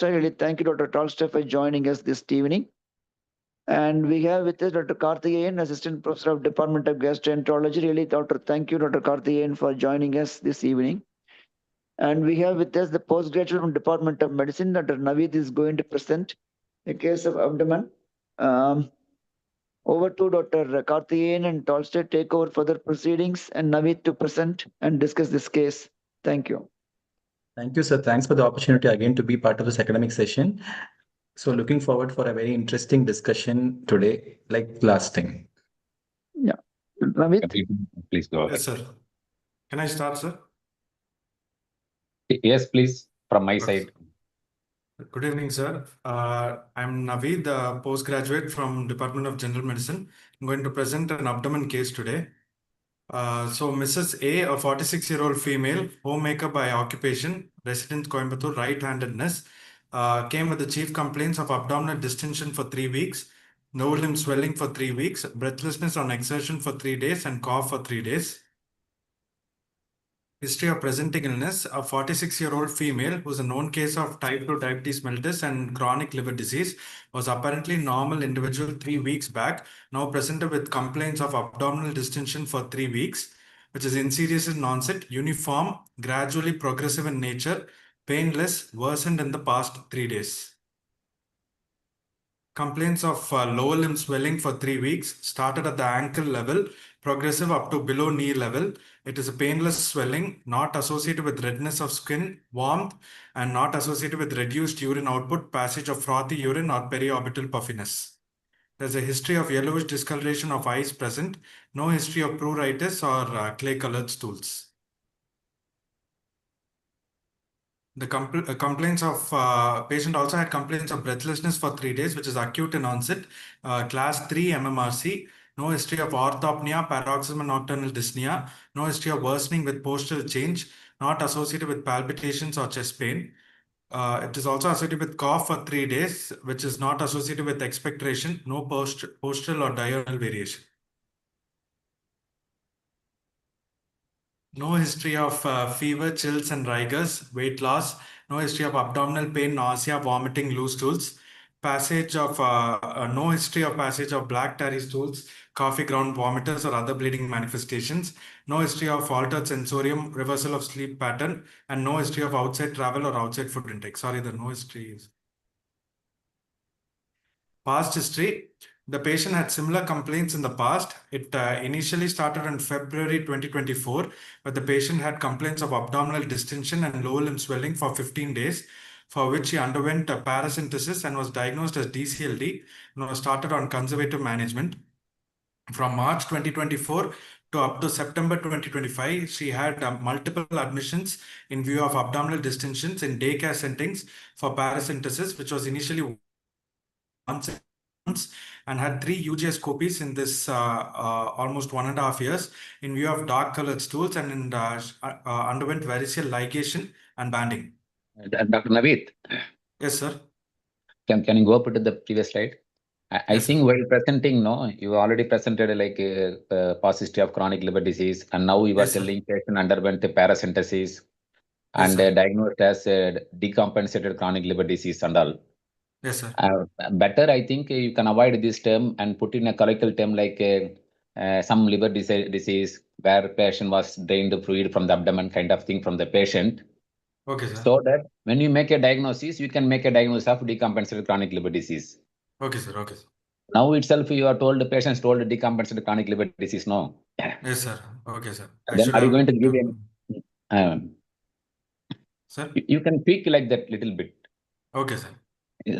Really, thank you, Dr. Tolstoy, for joining us this evening. And we have with us Dr. Karthikeyan, Assistant Professor of Department of Gastroenterology. Really, thank you, Dr. Karthikeyan, for joining us this evening. And we have with us the postgraduate from Department of Medicine, Dr. Naveed is going to present a case of abdomen. Over to Dr. Karthikeyan and Tolstoy take over further proceedings and Naveed to present and discuss this case. Thank you. Thank you, sir. Thanks for the opportunity again to be part of this academic session. So looking forward for a very interesting discussion today, like last time. Yeah. Naveed? Please go ahead. Yes, sir. Can I start, sir? Yes, please, from my Okay. side. Good evening, sir. I'm Naveed, a postgraduate from Department of General Medicine. I'm going to present an abdomen case today. So Mrs. A, a 46-year-old female, homemaker by occupation, resident Coimbatore, right-handedness, came with the chief complaints of abdominal distension for 3 weeks, no limb swelling for 3 weeks, breathlessness on exertion for 3 days, and cough for 3 days. History of presenting illness: a 46-year-old female who's a known case of type 2 diabetes mellitus and chronic liver disease, was apparently normal individual 3 weeks back, now presented with complaints of abdominal distension for 3 weeks, which is insidious in onset, uniform, gradually progressive in nature, painless, worsened in the past 3 days. Complaints of lower limb swelling for 3 weeks, started at the ankle level, progressive up to below knee level. It is a painless swelling, not associated with redness of skin, warmth, and not associated with reduced urine output, passage of frothy urine, or periorbital puffiness. There's a history of yellowish discoloration of eyes present, no history of pruritus or clay-colored stools. The complaints of patient also had complaints of breathlessness for 3 days, which is acute in onset, class 3 MMRC, no history of orthopnea, paroxysmal nocturnal dyspnea, no history of worsening with postural change, not associated with palpitations or chest pain. It is also associated with cough for 3 days, which is not associated with expectoration, no postural or diurnal variation. No history of fever, chills, and rigors, weight loss. No history of abdominal pain, nausea, vomiting, loose stools. No history of passage of black tarry stools, coffee ground vomiters, or other bleeding manifestations. No history of altered sensorium, reversal of sleep pattern, and no history of outside travel or outside food intake. Sorry, the no history is. Past history. The patient had similar complaints in the past. It initially started in February 2024, where the patient had complaints of abdominal distension and lower limb swelling for 15 days, for which he underwent a paracentesis and was diagnosed as DCLD and was started on conservative management. From March 2024 to up to September 2025, she had multiple admissions in view of abdominal distensions in daycare settings for paracentesis, which was initially once and had 3 UGS copies in this almost 1.5 years in view of dark colored stools and underwent variceal ligation and banding. Dr. Naveed, Yes, sir. can you go up to the previous slide? I Yes, think sir. while presenting, you already presented like past history of chronic liver disease, and now you are Yes, sir. telling patient underwent paracentesis Yes, and sir. diagnosed as decompensated chronic liver disease and all. Yes, sir. Better, I think you can avoid this term and put in a colloquial term like some liver disease where patient was drained the fluid from the abdomen kind of thing from the patient. Okay, sir. So that when you make a diagnosis, you can make a diagnosis of decompensated chronic liver disease. Okay, sir. Okay, sir. Now itself, you are told the patient's told decompensated chronic liver disease. No. Yes, sir. Okay, sir. Then are you going to give any? Sir? You can tweak like that little bit. Okay, sir.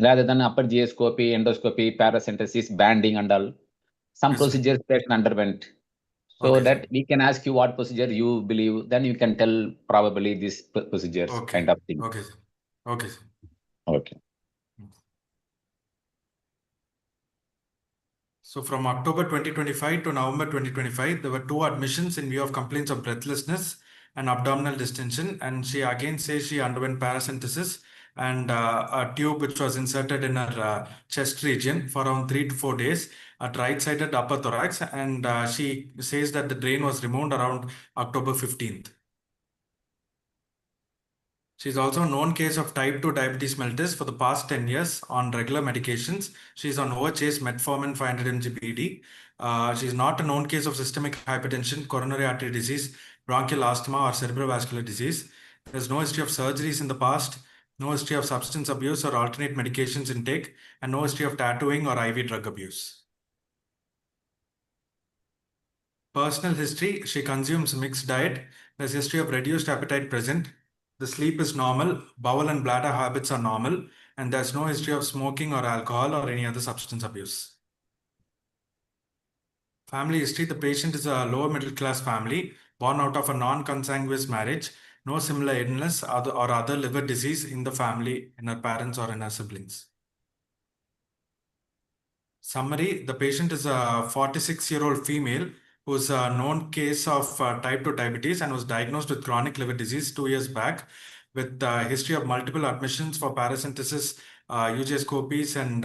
Rather than upper GI scopy, endoscopy, paracentesis, banding and all. Some Yes, sir. procedures patient underwent. So Okay, that sir. we can ask you what procedure you believe, then you can tell probably these procedures Okay. kind of thing. Okay, sir. Okay, sir. Okay. So from October 2025 to November 2025, there were 2 admissions in view of complaints of breathlessness and abdominal distension. And she again says she underwent paracentesis and a tube which was inserted in her chest region for around 3 to 4 days at right-sided upper thorax. And she says that the drain was removed around October 15th. She's also a known case of type 2 diabetes mellitus for the past 10 years on regular medications. She's on OHA's metformin 500 mg BD. She's not a known case of systemic hypertension, coronary artery disease, bronchial asthma, or cerebrovascular disease. There's no history of surgeries in the past, no history of substance abuse or alternate medications intake, and no history of tattooing or IV drug abuse. Personal history, she consumes mixed diet. There's history of reduced appetite present. The sleep is normal, bowel and bladder habits are normal, and there's no history of smoking or alcohol or any other substance abuse. Family history, the patient is a lower middle class family born out of a non-consanguineous marriage, no similar illness or other liver disease in the family, in her parents or in her siblings. Summary, the patient is a 46-year-old female who's a known case of type 2 diabetes and was diagnosed with chronic liver disease 2 years back with history of multiple admissions for paracentesis, UGScopies, and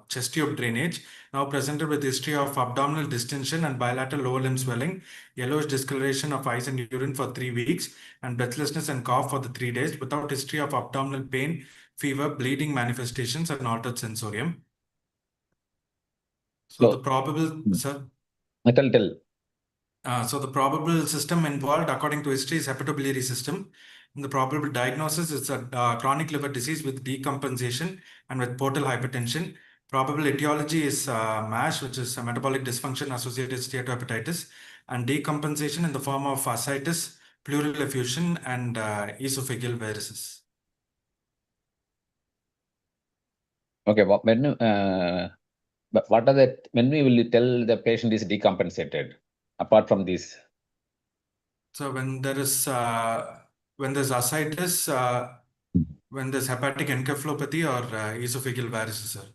chest tube drainage. Now presented with history of abdominal distension and bilateral lower limb swelling, yellowish discoloration of eyes and urine for 3 weeks, and breathlessness and cough for the 3 days without history of abdominal pain, fever, bleeding manifestations, and altered sensorium. So the probable, sir? Tell. So the probable system involved, according to history, is hepatobiliary system. And the probable diagnosis is a chronic liver disease with decompensation and with portal hypertension. Probable etiology is MASH, which is a metabolic dysfunction associated steatohepatitis, and decompensation in the form of ascites, pleural effusion, and esophageal varices. Okay, but what are the, when we will tell the patient is decompensated, apart from this? So when there's ascites, when there's hepatic encephalopathy or esophageal varices, sir.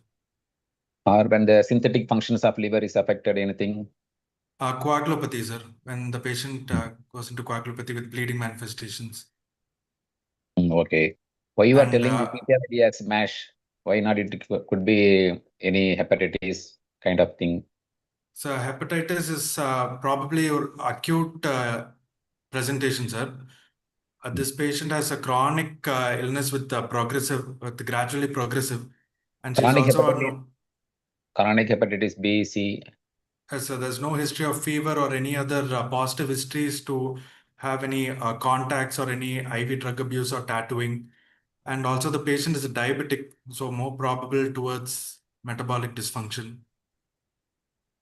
Or when the synthetic functions of liver is affected, anything? Coagulopathy, sir. When the patient goes into coagulopathy with bleeding manifestations. Okay. Why you are And, telling repeatedly as MASH? Why not? It could be any hepatitis kind of thing. So hepatitis is probably your acute presentation, sir. This patient has a chronic illness with gradually progressive, and she's Chronic also hepatitis, chronic hepatitis B, C. So there's no history of fever or any other positive histories to have any contacts or any IV drug abuse or tattooing. And also the patient is a diabetic, so more probable towards metabolic dysfunction.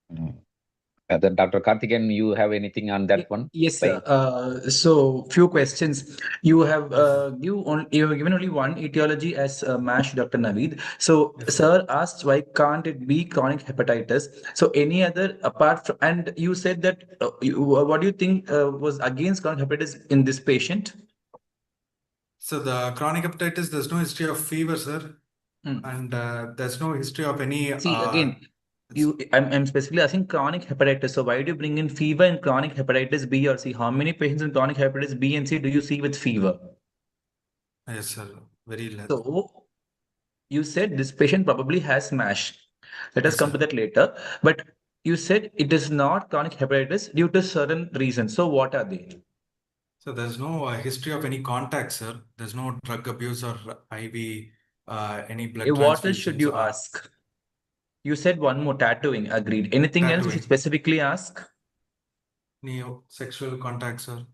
Then Dr. Karthikeyan, you have anything on that one? Yes, sir. So few questions. You have you have given only one etiology as MASH, Dr. Naveed. So Yes, sir asked why can't it be chronic hepatitis? So any other apart from, and you said that what do you think was against chronic hepatitis in this patient? So the chronic hepatitis, there's no history of fever, sir. And there's no history of any. See, again, I'm specifically asking chronic hepatitis. So why do you bring in fever in chronic hepatitis B or C? How many patients in chronic hepatitis B and C do you see with fever? Yes, sir. Very less. So you said this patient probably has MASH. Let us Yes, come sir. to that later. But you said it is not chronic hepatitis due to certain reasons. So what are they? So there's no history of any contact, sir. There's no drug abuse or IV, any blood What else should transfusions you or ask? You said one more, tattooing. Agreed. Anything else you should tattooing. specifically ask? Sexual contact, sir.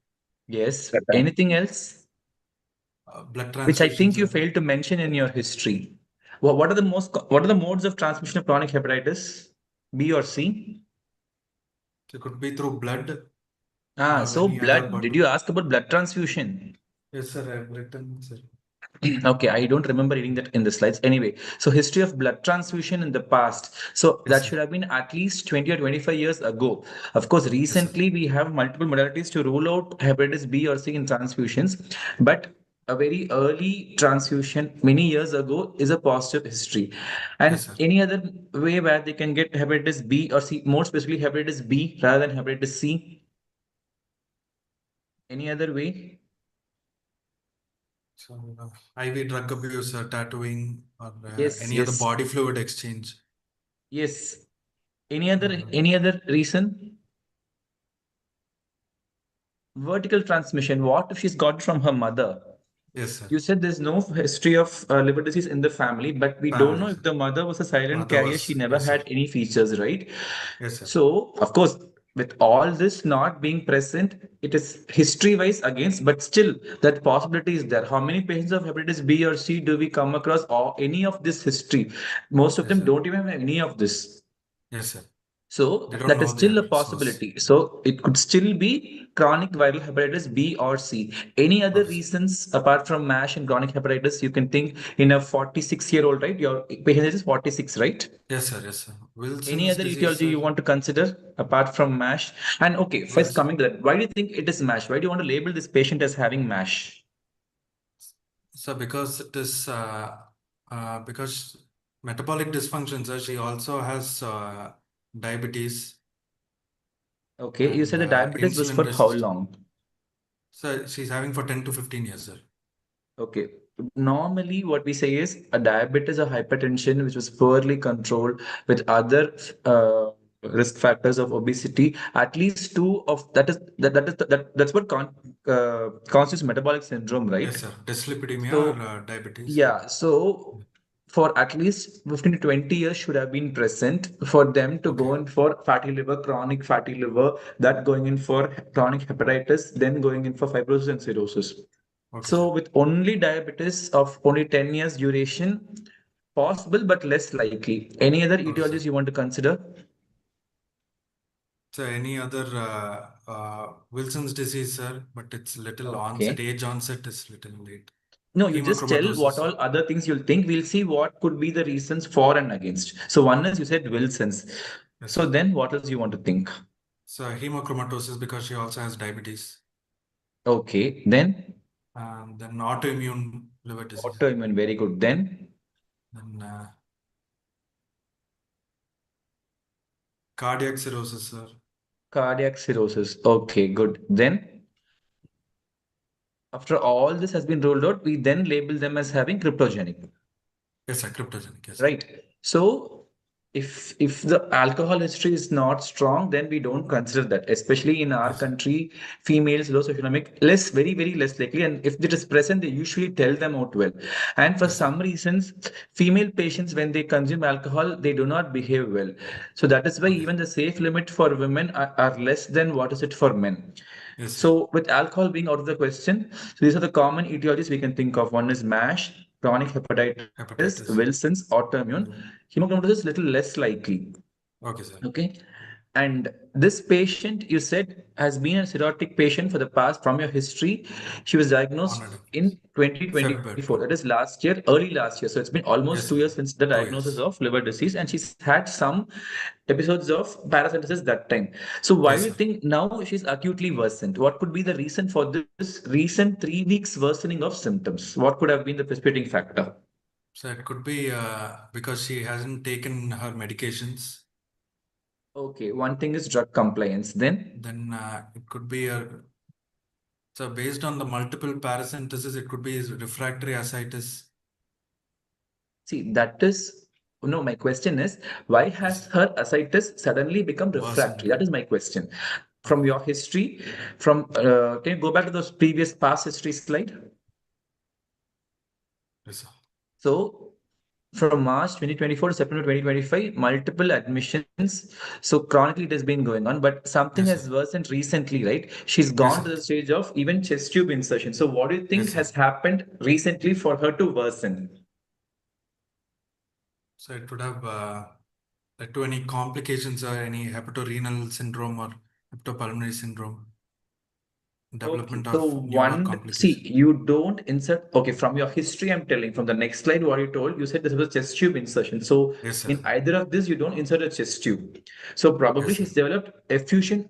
Yes. Anything else? Blood Which I transfusions, think you sir. failed to mention in your history. What are the modes of transmission of chronic hepatitis? B or C? It could be through blood Ah, or so any other blood. Did body. you ask about blood transfusion? Yes, sir. I've written, sir. Okay, I don't remember reading that in the slides. Anyway, so history of blood transfusion in the past. So Yes, that sir. should have been at least 20 or 25 years ago. Of course, recently we have multiple modalities to rule out hepatitis B or C in transfusions, but a very early transfusion many years ago is a positive history. And Yes, sir. any other way where they can get hepatitis B or C, more specifically hepatitis B rather than hepatitis C? Any other way? So, IV drug abuse, tattooing, or Yes, any other yes, body fluid exchange. yes. Any other reason? Vertical transmission. What if she's got it from her mother? Yes, sir. You said there's no history of liver disease in the family, but we don't know Family, if sir. the mother was a silent Mother carrier. was, She never yes, sir. had any features, right? Yes, sir. So, of course, with all this not being present, it is history-wise against, but still that possibility is there. How many patients of hepatitis B or C do we come across or any of this history? Most of Yes, them sir. don't even have any of this. Yes, sir. So They don't that is know still a their source. possibility. So it could still be chronic viral hepatitis B or C. Any other Okay, sir. reasons apart from MASH and chronic hepatitis you can think in a 46-year-old, right? Your patient age is 46, right? Yes, sir. Yes, sir. Any Wilson's other disease, etiology you sir. want to consider apart from MASH? And okay, first Wilson. coming to that, why do you think it is MASH? Why do you want to label this patient as having MASH? So because it is because metabolic dysfunction, sir. She also has diabetes Okay, you and said the diabetes was insulin for how resistance. long? So she's having for 10 to 15 years, sir. Okay. Normally, what we say is a diabetes or hypertension, which was poorly controlled with other risk factors of obesity, at least two of that's what constitutes metabolic syndrome, right? Yes, sir. Dyslipidemia or So diabetes. yeah, so for at least 15 to 20 years should have been present for them to Okay. go in for fatty liver, chronic fatty liver, that going in for chronic hepatitis, then going in for fibrosis and cirrhosis. Okay, So sir. with only diabetes of only 10 years duration, possible but less likely. Any other Okay, sir. etiologies you want to consider? So any other Wilson's disease, sir, but it's little onset, Okay. age onset is little late. No, you just tell what Hemochromatosis. all other things you'll think. We'll see what could be the reasons for and against. So one is you said Wilson's. Yes, So sir. then what else you want to think? So hemochromatosis because she also has diabetes. Okay. Then Then autoimmune liver disease. autoimmune, very good. Then Then cardiac cirrhosis, sir. cardiac cirrhosis. Okay, good. Then after all this has been rolled out, we then label them as having cryptogenic. Yes, sir. Cryptogenic. Yes, sir. Right. So if the alcohol history is not strong, then we don't consider that. Especially in our Yes, sir. country, females low socioeconomic less, very less likely. And if it is present, they usually tell them out well. And for Yes, sir. some reasons, female patients when they consume alcohol, they do not behave well. So that is why Okay. even the safe limit for women are less than what is it for men. Yes, sir. So with alcohol being out of the question, so these are the common etiologies we can think of. One is MASH, chronic hepatitis, Hepatitis. Wilson's, autoimmune. Hemochromatosis is little less likely. Okay, sir. Okay. And this patient, you said, has been a cirrhotic patient for the past from your history. She was diagnosed Honored. in 2024. February. That is last year, early last year. So it's been almost Yes, 2 years sir. since the 2 diagnosis years. of liver disease, and she's had some episodes of parasitis that time. So why Yes, do you sir. think now she's acutely worsened? What could be the reason for this recent 3 weeks worsening of symptoms? What could have been the precipitating factor? So it could be because she hasn't taken her medications. Okay, one thing is drug compliance. Then Then it could be so based on the multiple paracentesis, it could be refractory ascites. see, that is no, my question is why has her ascites suddenly become Worsened. refractory? That is my question. From Okay. your history, from can you go back to those previous past history slide? Yes, sir. So from March 2024 to September 2025, multiple admissions. So chronically it has been going on, but something Yes, has sir. worsened recently, right? She's Yes, gone sir. to the stage of even chest tube insertion. So what do you think Yes, sir. has happened recently for her to worsen? So it would have led to any complications or any hepatorenal syndrome or hepatopulmonary syndrome, Okay, development so of newer one, see, complications. you don't insert. Okay, from your history, I'm telling. From the next slide, what you told, you said this was chest tube insertion. So Yes, sir. in either of this, you don't insert a chest tube. So probably Yes, sir. she's developed effusion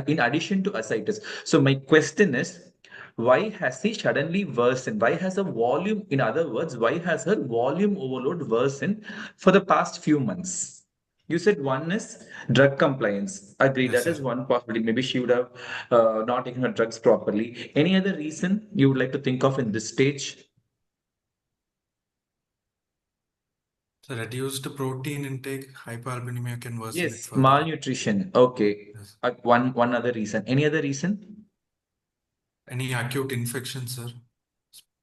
in addition to ascites. So my question is, why has she suddenly worsened? Why has her volume, in other words, why has her volume overload worsened for the past few months? You said one is drug compliance. Agree, Yes, that is sir. one possibility. Maybe she would have not taken her drugs properly. Any other reason you would like to think of in this stage? So reduced protein intake, hypoalbuminemia can worsen it Yes, further. malnutrition. Okay. Yes. One other reason. Any other reason? Any acute infection, sir?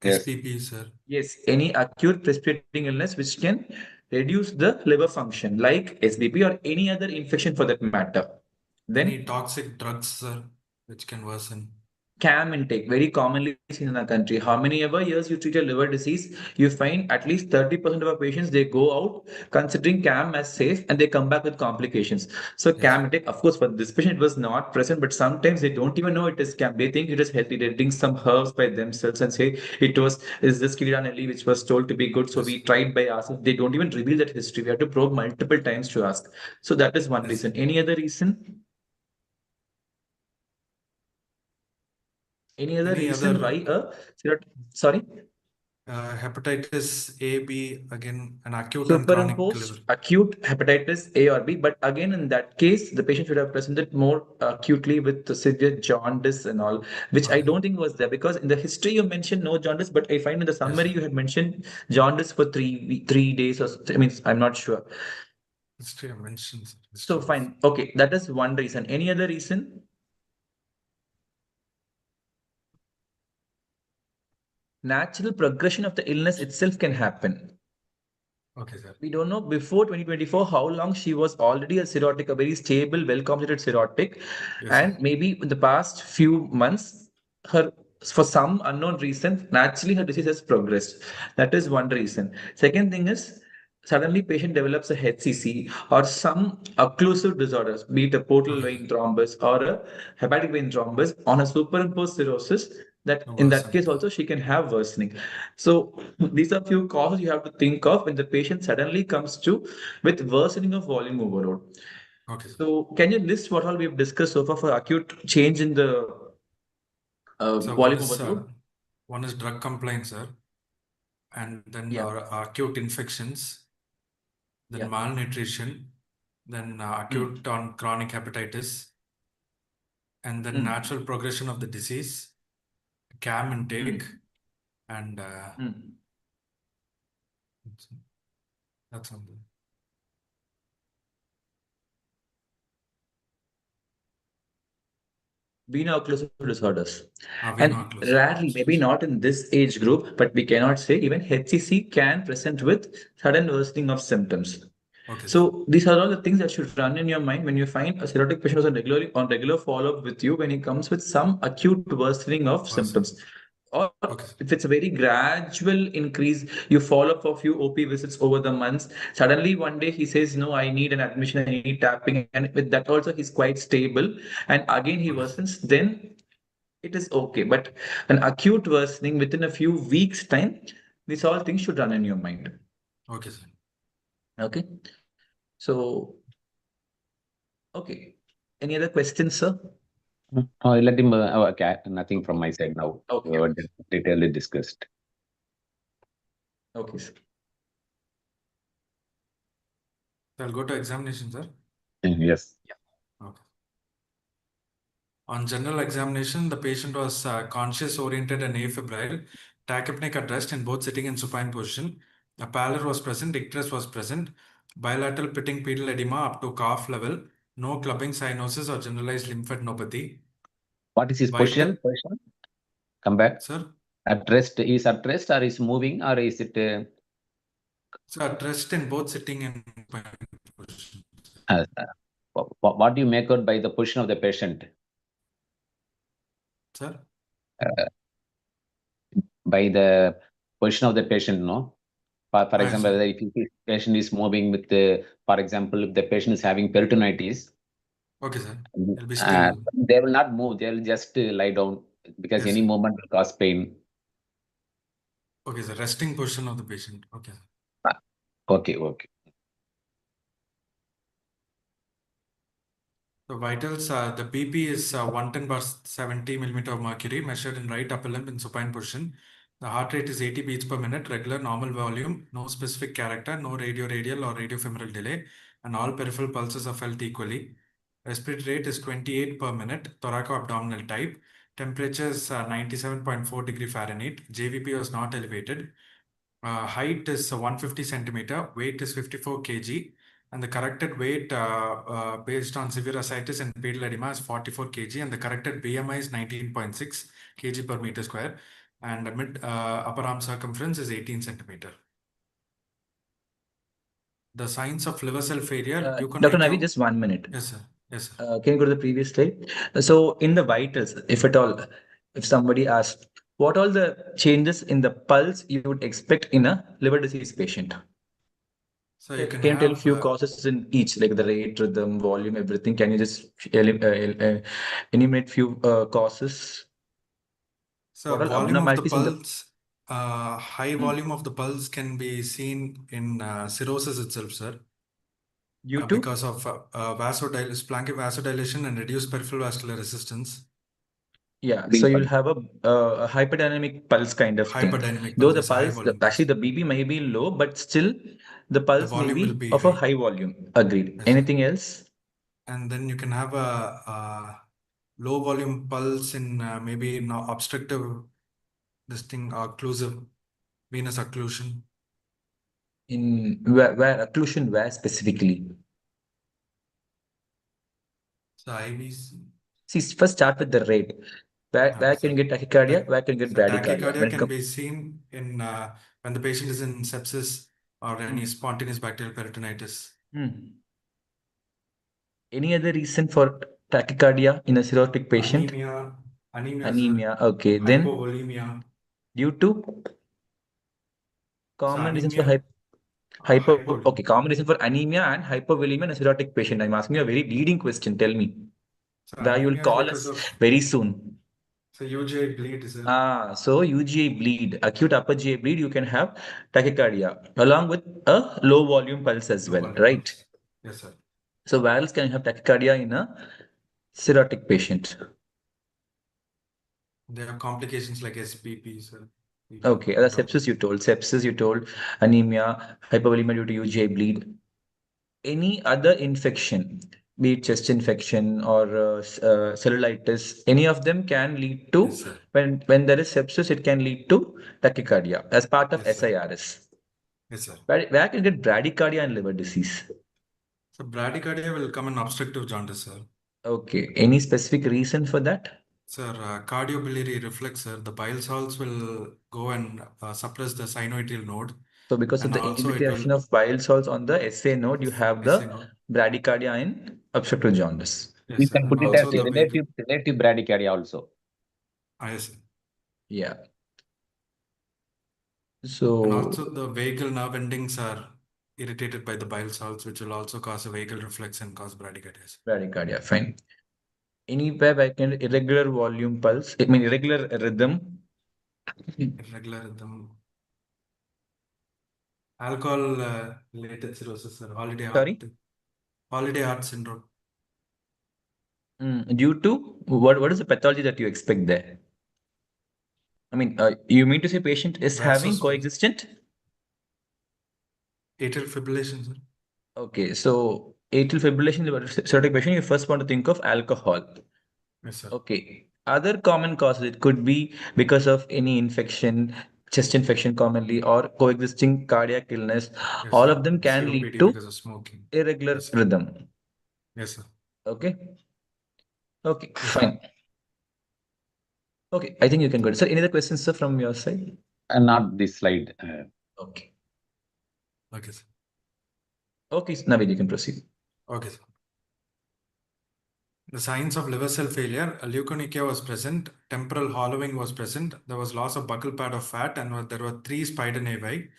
Yes. SPP, sir. Yes, any acute respirating illness which can reduce the liver function, like SBP or any other infection for that matter. Any Then toxic drugs, sir, which can worsen. CAM intake, very commonly seen in our country. How many ever years you treat a liver disease, you find at least 30% of our patients, they go out considering CAM as safe and they come back with complications. So Yes. CAM intake, of course, for this patient it was not present, but sometimes they don't even know it is CAM. They think it is healthy. They drink some herbs by themselves and say is this Kilidanelli which was told to be good. So Yes. we tried by ourselves. They don't even reveal that history. We have to probe multiple times to ask. So that is one Yes. reason. Any other reason? Any other reason why sorry? Hepatitis A, B, again, an acute and chronic Superimposed liver. acute hepatitis A or B, but again, in that case, the patient should have presented more acutely with the severe jaundice and all, which I Okay. don't think was there because in the history you mentioned no jaundice, but I find in the summary Yes. you had mentioned jaundice for 3 days or I mean, I'm not sure. History I mentioned, sir. So History. fine, okay, that is one reason. Any other reason? Natural progression of the illness itself can happen. Okay, sir. We don't know before 2024 how long she was already a cirrhotic, a very stable, well-compensated cirrhotic. Yes, And sir. maybe in the past few months, her for some unknown reason, naturally her disease has progressed. That is one reason. Second thing is suddenly patient develops a HCC or some occlusive disorders, be it a portal Okay. vein thrombus or a hepatic vein thrombus on a superimposed cirrhosis, that in that case also she can have worsening. So these are few causes you have to think of when the patient suddenly comes to with worsening of volume overload. Okay, sir. So can you list what all we have discussed so far for acute change in the So volume overload? one is drug compliance, sir, and then Yeah. acute infections, then Yeah. malnutrition, then acute on chronic hepatitis, and then natural progression of the disease, CAM intake, and that's something. Veno-occlusive disorders. And Veno-occlusive. rarely, maybe not in this age group, but we cannot say even HCC can present with sudden worsening of symptoms. Okay, sir. So these are all the things that should run in your mind when you find a cirrhotic patient who's on regular follow-up with you when he comes with some acute worsening of symptoms. Or Okay, sir. if it's a very gradual increase, you follow up for a few OP visits over the months. Suddenly one day he says, no, I need an admission, I need tapping. And with that also he's quite stable. And again he Okay. worsens, then it is okay. But an acute worsening within a few weeks' time, these all things should run in your mind. Okay, sir. Okay. So, okay. Any other questions, sir? Oh, let him. Okay, nothing from my side now. Okay. We were detailedly discussed. Okay, sir. I'll go to examination, sir. Yes. Okay. On general examination, the patient was conscious, oriented, and afebrile. Tachypneic at rest in both sitting and supine position. A pallor was present, icterus was present. Bilateral pitting pedal edema up to cough level. No clubbing cyanosis or generalized lymphadenopathy. What is his position? Come back. Sir? At rest. Is at rest or is moving or is it? So at rest in both sitting and supine position. What do you make out by the position of the patient? Sir? By the position of the patient, no? For example, sir. if the patient is moving with the, for example, if the patient is having peritonitis, Okay, sir. It'll be still. they will not move. They will just lie down because Yes, any sir. movement will cause pain. Okay, the resting position of the patient. Okay. Okay, okay. The vitals, the BP is 110/70 millimeter of mercury, measured in right upper limb in supine position. The heart rate is 80 beats per minute, regular, normal volume, no specific character, no radioradial or radiofemoral delay, and all peripheral pulses are felt equally. Respiratory rate is 28 per minute, thoraco-abdominal type. Temperature is 97.4 degree Fahrenheit. JVP was not elevated. Height is 150 centimeter, weight is 54 kg, and the corrected weight based on severe ascites and pedal edema is 44 kg, and the corrected BMI is 19.6 kg per meter square. and mid upper arm circumference is 18 centimeter. The signs of liver cell failure, Dr. Navi, just 1 minute. Yes, sir. Yes, sir. Can you go to the previous slide? So in the vitals, if at all, if somebody asks, what all the changes in the pulse you would expect in a liver disease patient? So you Can can you tell have few causes in each, like the rate, rhythm, volume, everything? Can you just enumerate few causes? so What all volume of the abnormalities in the pulse, high volume of the pulse can be seen in cirrhosis itself, sir. due to? Because of splanchnic vasodilation and reduced peripheral vascular resistance. Yeah, so you'll have a hyperdynamic pulse kind of thing. Hyperdynamic Though pulse, the yes, high pulse, volume actually pulse. the BP may be low, but still the pulse may volume will be be of a high. high volume. Agreed. Yes, sir. Anything else? And then you can have a low volume pulse in maybe obstructive, this thing, occlusive, venous occlusion. In where occlusion, where specifically? So IVs. See, first start with the rate. Where can you get tachycardia? Where can you get So bradycardia? tachycardia When it can comes, be seen in when the patient is in sepsis or any spontaneous bacterial peritonitis. Any other reason for tachycardia in a cirrhotic patient? Anemia, sir. Okay. Then Hypovolemia. due to common reasons for anemia, hypovolemia. okay, common reason for anemia and hypovolemia in a cirrhotic patient. I'm asking you a very leading question. Tell me. So Where you will anemia is call because us of very soon. UGI bleed, sir. So UGI bleed, acute upper GI bleed, you can have tachycardia along with a low volume pulse as well, right? Pulse. Yes, sir. So where else can you have tachycardia in a cirrhotic patient? There are complications like SBP, sir. Okay, sepsis you told, anemia, hypovolemia due to UGI bleed. Any other infection, be it chest infection or cellulitis, any of them can lead to, Yes, sir. when there is sepsis, it can lead to tachycardia as part of Yes, sir. SIRS. Yes, sir. Where can you get bradycardia and liver disease? So bradycardia will come in obstructive jaundice, sir. Okay, any specific reason for that? Sir, cardiobiliary reflex, sir. The bile salts will go and suppress the synovial node. So because of And the also it inhibition will of bile salts on the SA node, you have SA the node. bradycardia in obstructive jaundice. Yes, You sir. can put And it as also a the relative bradycardia also. yes, sir. Yeah. And So also the vagal nerve endings are irritated by the bile salts, which will also cause a vagal reflex and cause bradycardia. bradycardia, fine. Anywhere where can irregular volume pulse, I mean irregular rhythm. Irregular rhythm. Alcohol related cirrhosis, sir. Holiday heart syndrome. Due to what is the pathology that you expect there? I mean, you mean to say patient is having coexistent? Atrial fibrillation, sir. Okay, so atrial fibrillation in cirrhotic patient, you first want to think of alcohol. Yes, sir. Okay. Other common causes, it could be because of any infection, chest infection commonly, or coexisting cardiac illness. Yes, All sir. of them can COPD lead to because of smoking. irregular Yes, sir. rhythm. Yes, sir. Okay. Okay, Yes, fine. Okay, I think you can go. Sir, any other questions, sir, from your side? And not this slide. Okay. Okay, sir. Okay, Navid, you can proceed. Okay, sir. The signs of liver cell failure, leukonychia was present, temporal hollowing was present, there was loss of buccal pad of fat, and there were 3 spider nevi.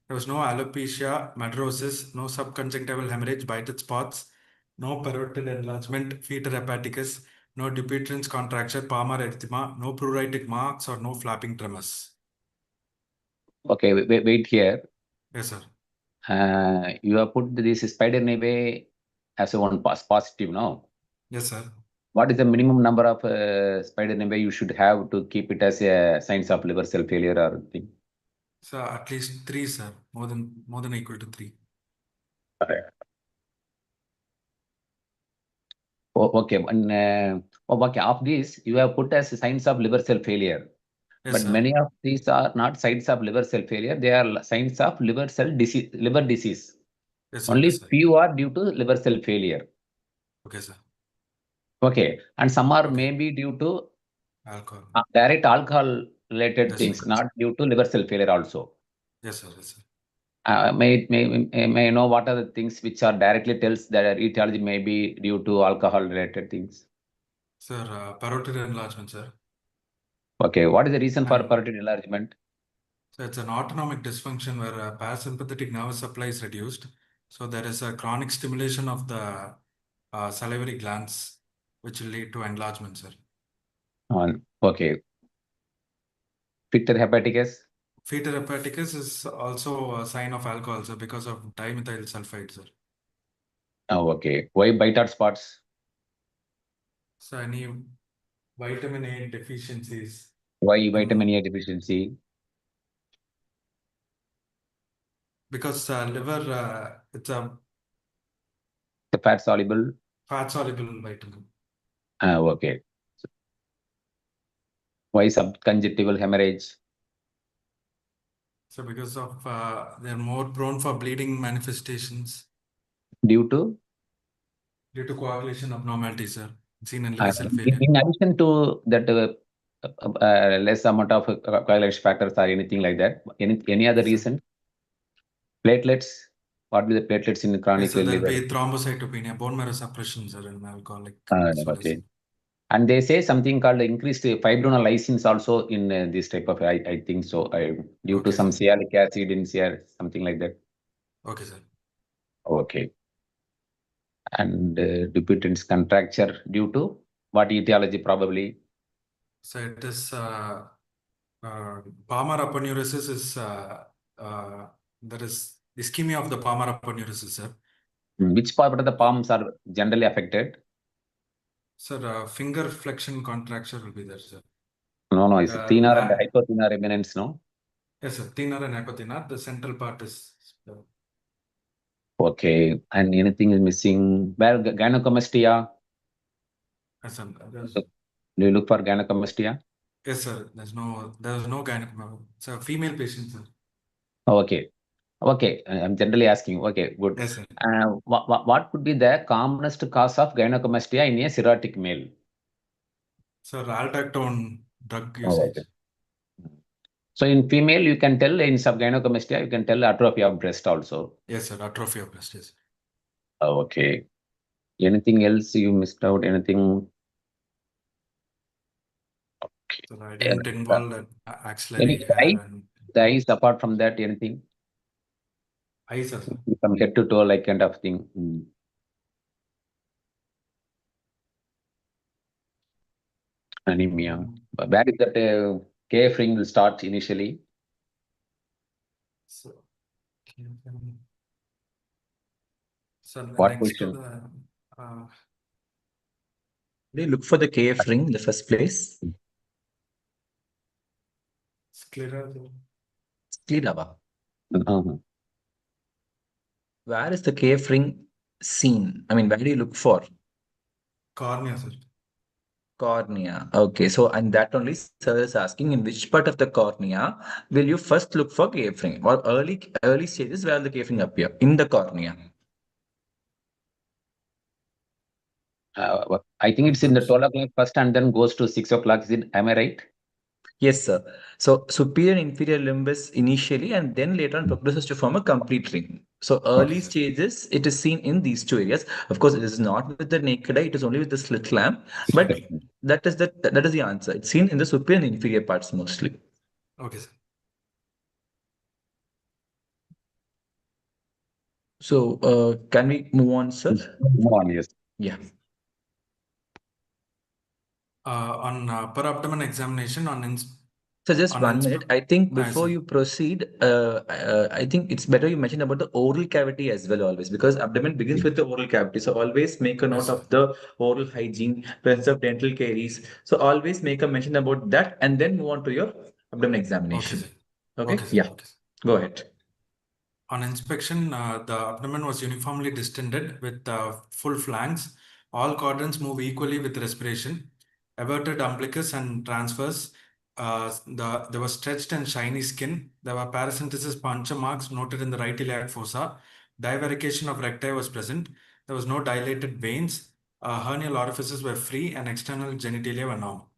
There was no alopecia, madrosis, no subconjunctival hemorrhage, bited spots, no parotid enlargement, fetor hepaticus, no Dupuytren's contracture, palmar erythema, no pruritic marks, or no flapping tremors. Okay, wait here. Yes, sir. You have put this spider nevi as a one positive now. Yes, sir. What is the minimum number of spider nevi you should have to keep it as a signs of liver cell failure or thing? So at least 3, sir. More than or equal to 3. Okay, okay. Of this, you have put as signs of liver cell failure. Yes, But sir. many of these are not signs of liver cell failure. They are signs of liver cell disease, liver disease. Yes, sir. Only Yes, sir. few are due to liver cell failure. Okay, sir. Okay, and some are maybe due to Alcohol. direct alcohol related Yes, things, sir. not due to liver cell failure also. Yes, sir. Yes, sir. May I know what are the things which are directly tells that etiology may be due to alcohol related things? Sir, parotid enlargement, sir. Okay, what is the reason for And parotid enlargement? so it's an autonomic dysfunction where parasympathetic nervous supply is reduced. So there is a chronic stimulation of the salivary glands, which will lead to enlargement, sir. Okay. Picture hepaticus? Fetal hepaticus is also a sign of alcohol, sir, because of dimethyl sulfide, sir. Oh, okay. Why bite spots? So any vitamin A deficiencies. Why vitamin A deficiency? Because liver, it's a The fat soluble? fat soluble vitamin. Okay. Why subconjunctival hemorrhage? So because of they're more prone for bleeding manifestations Due to? due to coagulation abnormalities, sir, seen in liver cell failure. In addition to that, less amount of coagulation factors or anything like that, any other Yes, sir. reason? Platelets? What will the platelets in chronic Yes, sir, there'll liver? be thrombocytopenia, bone marrow suppression, sir, in alcoholic Okay. alcoholism. And they say something called increased fibrinolysins also in this type of, I think so, due to Okay, some sir. sialic acid in CR, something like that. Okay, sir. Okay. And dupuytren's contracture due to what etiology probably? So it is palmar aponeurosis is there is ischemia of the palmar aponeurosis, sir. Which part of the palms are generally affected? Sir, finger flexion contracture will be there, sir. No, it's The thenar and la- hypothenar eminence, no? Yes, sir. Thenar and hypothenar. The central part is. Okay. And anything is missing? Well, gynecomastia. Yes, sir. Do you look for gynecomastia? Yes, sir. There's no gynecologist. It's a female patient, sir. Okay. Okay. I'm generally asking. Okay, good. Yes, sir. What could be the commonest cause of gynecomastia in a cirrhotic male? Sir, aldactone drug Oh, usage. okay. So in female, you can tell in subgynecomastia, you can tell atrophy of breast also. Yes, sir. Atrophy of breast. Yes. Oh, okay. Anything else you missed out? Anything? Okay. So I didn't involve that Any axillary hair and the eyes apart from that, anything? eyes, sir. From head to toe, like kind of thing. Anemia. Where is that KF ring will start initially? So, sir, What next to position? the They look for the KF ring in the first place. sclera. Sclera. Uh-huh. Where is the KF ring seen? I mean, where do you look for? Cornea, sir. Cornea. Okay, so and that only sir is asking in which part of the cornea will you first look for KF ring or early stages where the KF ring appear in the cornea. I think it's in the 12 o'clock first and then goes to 6 o'clock. Am I right? Yes, sir. So superior and inferior limbus initially and then later on progresses to form a complete ring. So early stages, it is seen in these two areas. Of course, it is not with the naked eye, it is only with the slit lamp, but that is the answer. It's seen in the superior and inferior parts mostly. Okay, sir. So can we move on, sir? Move on, yes. Yeah. On per abdomen examination So just 1 minute. I think before sir. you proceed, I think it's better you mention about the oral cavity as well always because abdomen begins with the oral cavity. So always make a Yes, note sir. of the oral hygiene, presence of dental caries. So always make a mention about that and then move on to your abdomen Okay, examination. sir. Okay? Okay, sir. Yeah. Okay, sir. Go ahead. On inspection, the abdomen was uniformly distended with full flanks. All quadrants move equally with respiration. Everted umbilicus and transverse. There was stretched and shiny skin. There were paracentesis puncture marks noted in the right iliac fossa. Divarication of recti was present. There was no dilated veins. Hernial orifices were free and external genitalia were normal.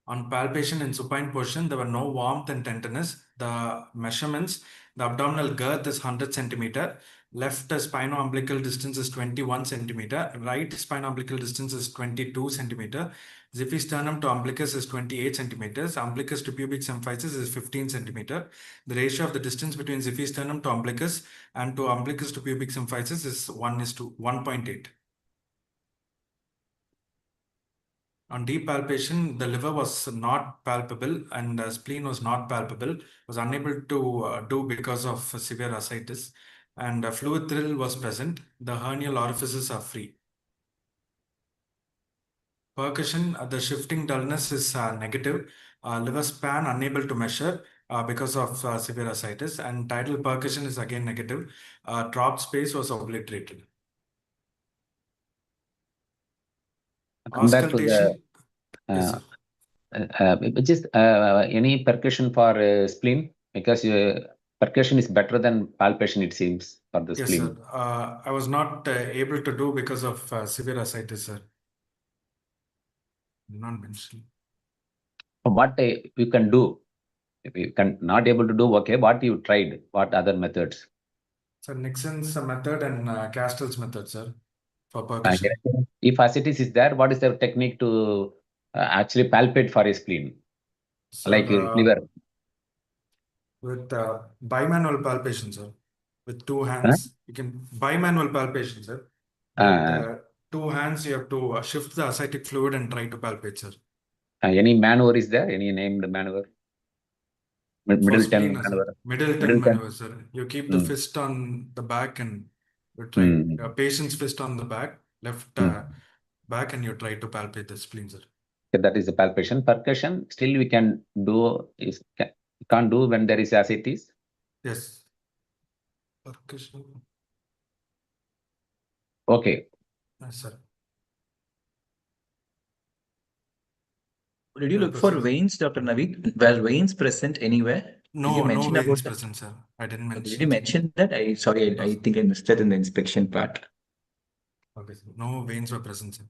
On palpation in supine position, there were no warmth and tenderness. The measurements, the abdominal girth is 100 centimeter. Left spino-umbilical distance is 21 centimeter. Right spino-umbilical distance is 22 centimeter. Xiphisternum to umbilicus is 28 centimeters. Umbilicus to pubic symphysis is 15 centimeter. The ratio of the distance between xiphisternum to umbilicus and to umbilicus to pubic symphysis is 1:1.8. On deep palpation, the liver was not palpable and the spleen was not palpable, was unable to do because of severe ascites, and fluid thrill was present. The hernial orifices are free. Percussion, the shifting dullness is negative. Liver span unable to measure because of severe ascites, and tidal percussion is again negative. Drop space was obliterated. Come back to the Auscultation. Yes, sir. which is any percussion for spleen, because percussion is better than palpation, it seems, for the Yes, spleen. sir. I was not able to do because of severe ascites, sir. Not mentioned. What you can do, if you can not able to do, okay, what you tried, what other methods? So Nixon's method and Castell's method, sir, for percussion. If ascites is there, what is the technique to actually palpate for a spleen? So, Like liver. with bimanual palpation, sir, with two hands, you can bimanual palpation, sir. With 2 hands, you have to shift the ascitic fluid and try to palpate, sir. Any maneuver is there? Any named maneuver? For Middle spleen, tongue sir. maneuver. Middle tongue Middle tongue. maneuver, sir. You keep the fist on the back and you try patient's fist on the back, left back, and you try to palpate the spleen, sir. Okay, that is the palpation. Percussion, still we can do, can't do when there is ascites. Yes. Percussion. Okay. Yes, sir. Did you look for veins, Dr. Naveed? Were veins present anywhere? No, Did you no mention veins about that? present, sir. I didn't Okay, mention. did you mention that? Sorry, I think I missed that in the inspection part. Okay, sir. No veins were present, sir.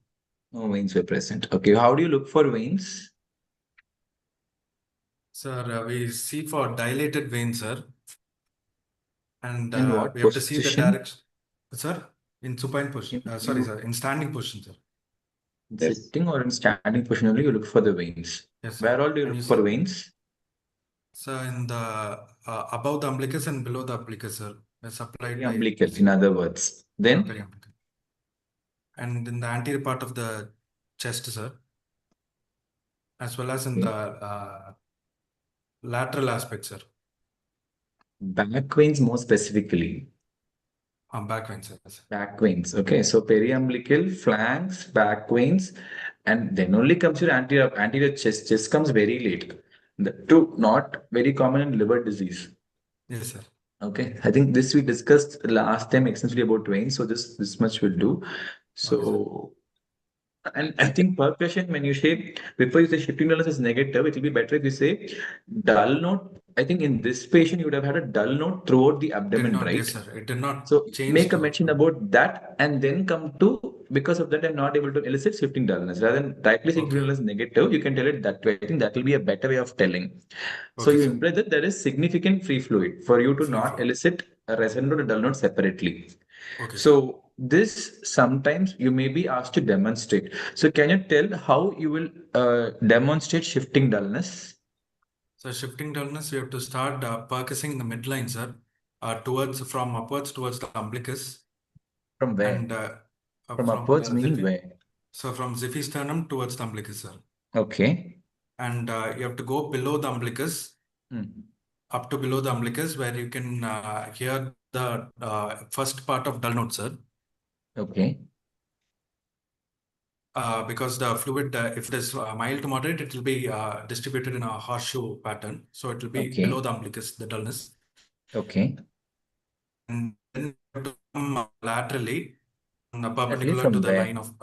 No veins were present. Okay, how do you look for veins? Sir, we see for dilated veins, sir. And In what we have to see the position? direction. Sir, in supine position. Sorry, sir, in standing position, sir. Sitting or in standing position only, you look for the veins. Yes, sir. Where all do you And look you for see- veins? Sir, in the above the umbilicus and below the umbilicus, sir. Supplied by Umbilical, in other words. Then, periumbilical. And in the anterior part of the chest, sir. As well as in the lateral aspect, sir. back veins more specifically. Back veins, sir. Back veins. Okay, so periumbilical, flanks, back veins, and then only comes your anterior chest. Chest comes very late. The two not very common in liver disease. Yes, sir. Okay, I think this we discussed last time extensively about veins, so this much will do. So, and I think percussion, when you say, before you say shifting dullness is negative, it will be better if you say dull note. I think in this patient, you would have had a dull note throughout the abdomen, Did not, right? yes, sir. It did not So change. make a mention about that and then come to, because of that, I'm not able to elicit shifting dullness. Rather than directly saying dullness negative, you can tell it that way. I think that will be a better way of telling. So Okay, you sir. imply that there is significant free fluid for you to Free not fluid. elicit a resonant or a dull note separately. Okay. So this sometimes you may be asked to demonstrate. So can you tell how you will demonstrate shifting dullness? So shifting dullness, we have to start percussing the midline, sir, from upwards towards the umbilicus. From where? And from upwards meaning where? So from xiphisternum towards the umbilicus, sir. Okay. And you have to go below the umbilicus, up to below the umbilicus, where you can hear the first part of dull note, sir. Okay. Because the fluid, if it is mild to moderate, it will be distributed in a horseshoe pattern. So it will be below the umbilicus, the dullness. Okay. And then you have to come laterally, perpendicular to the line of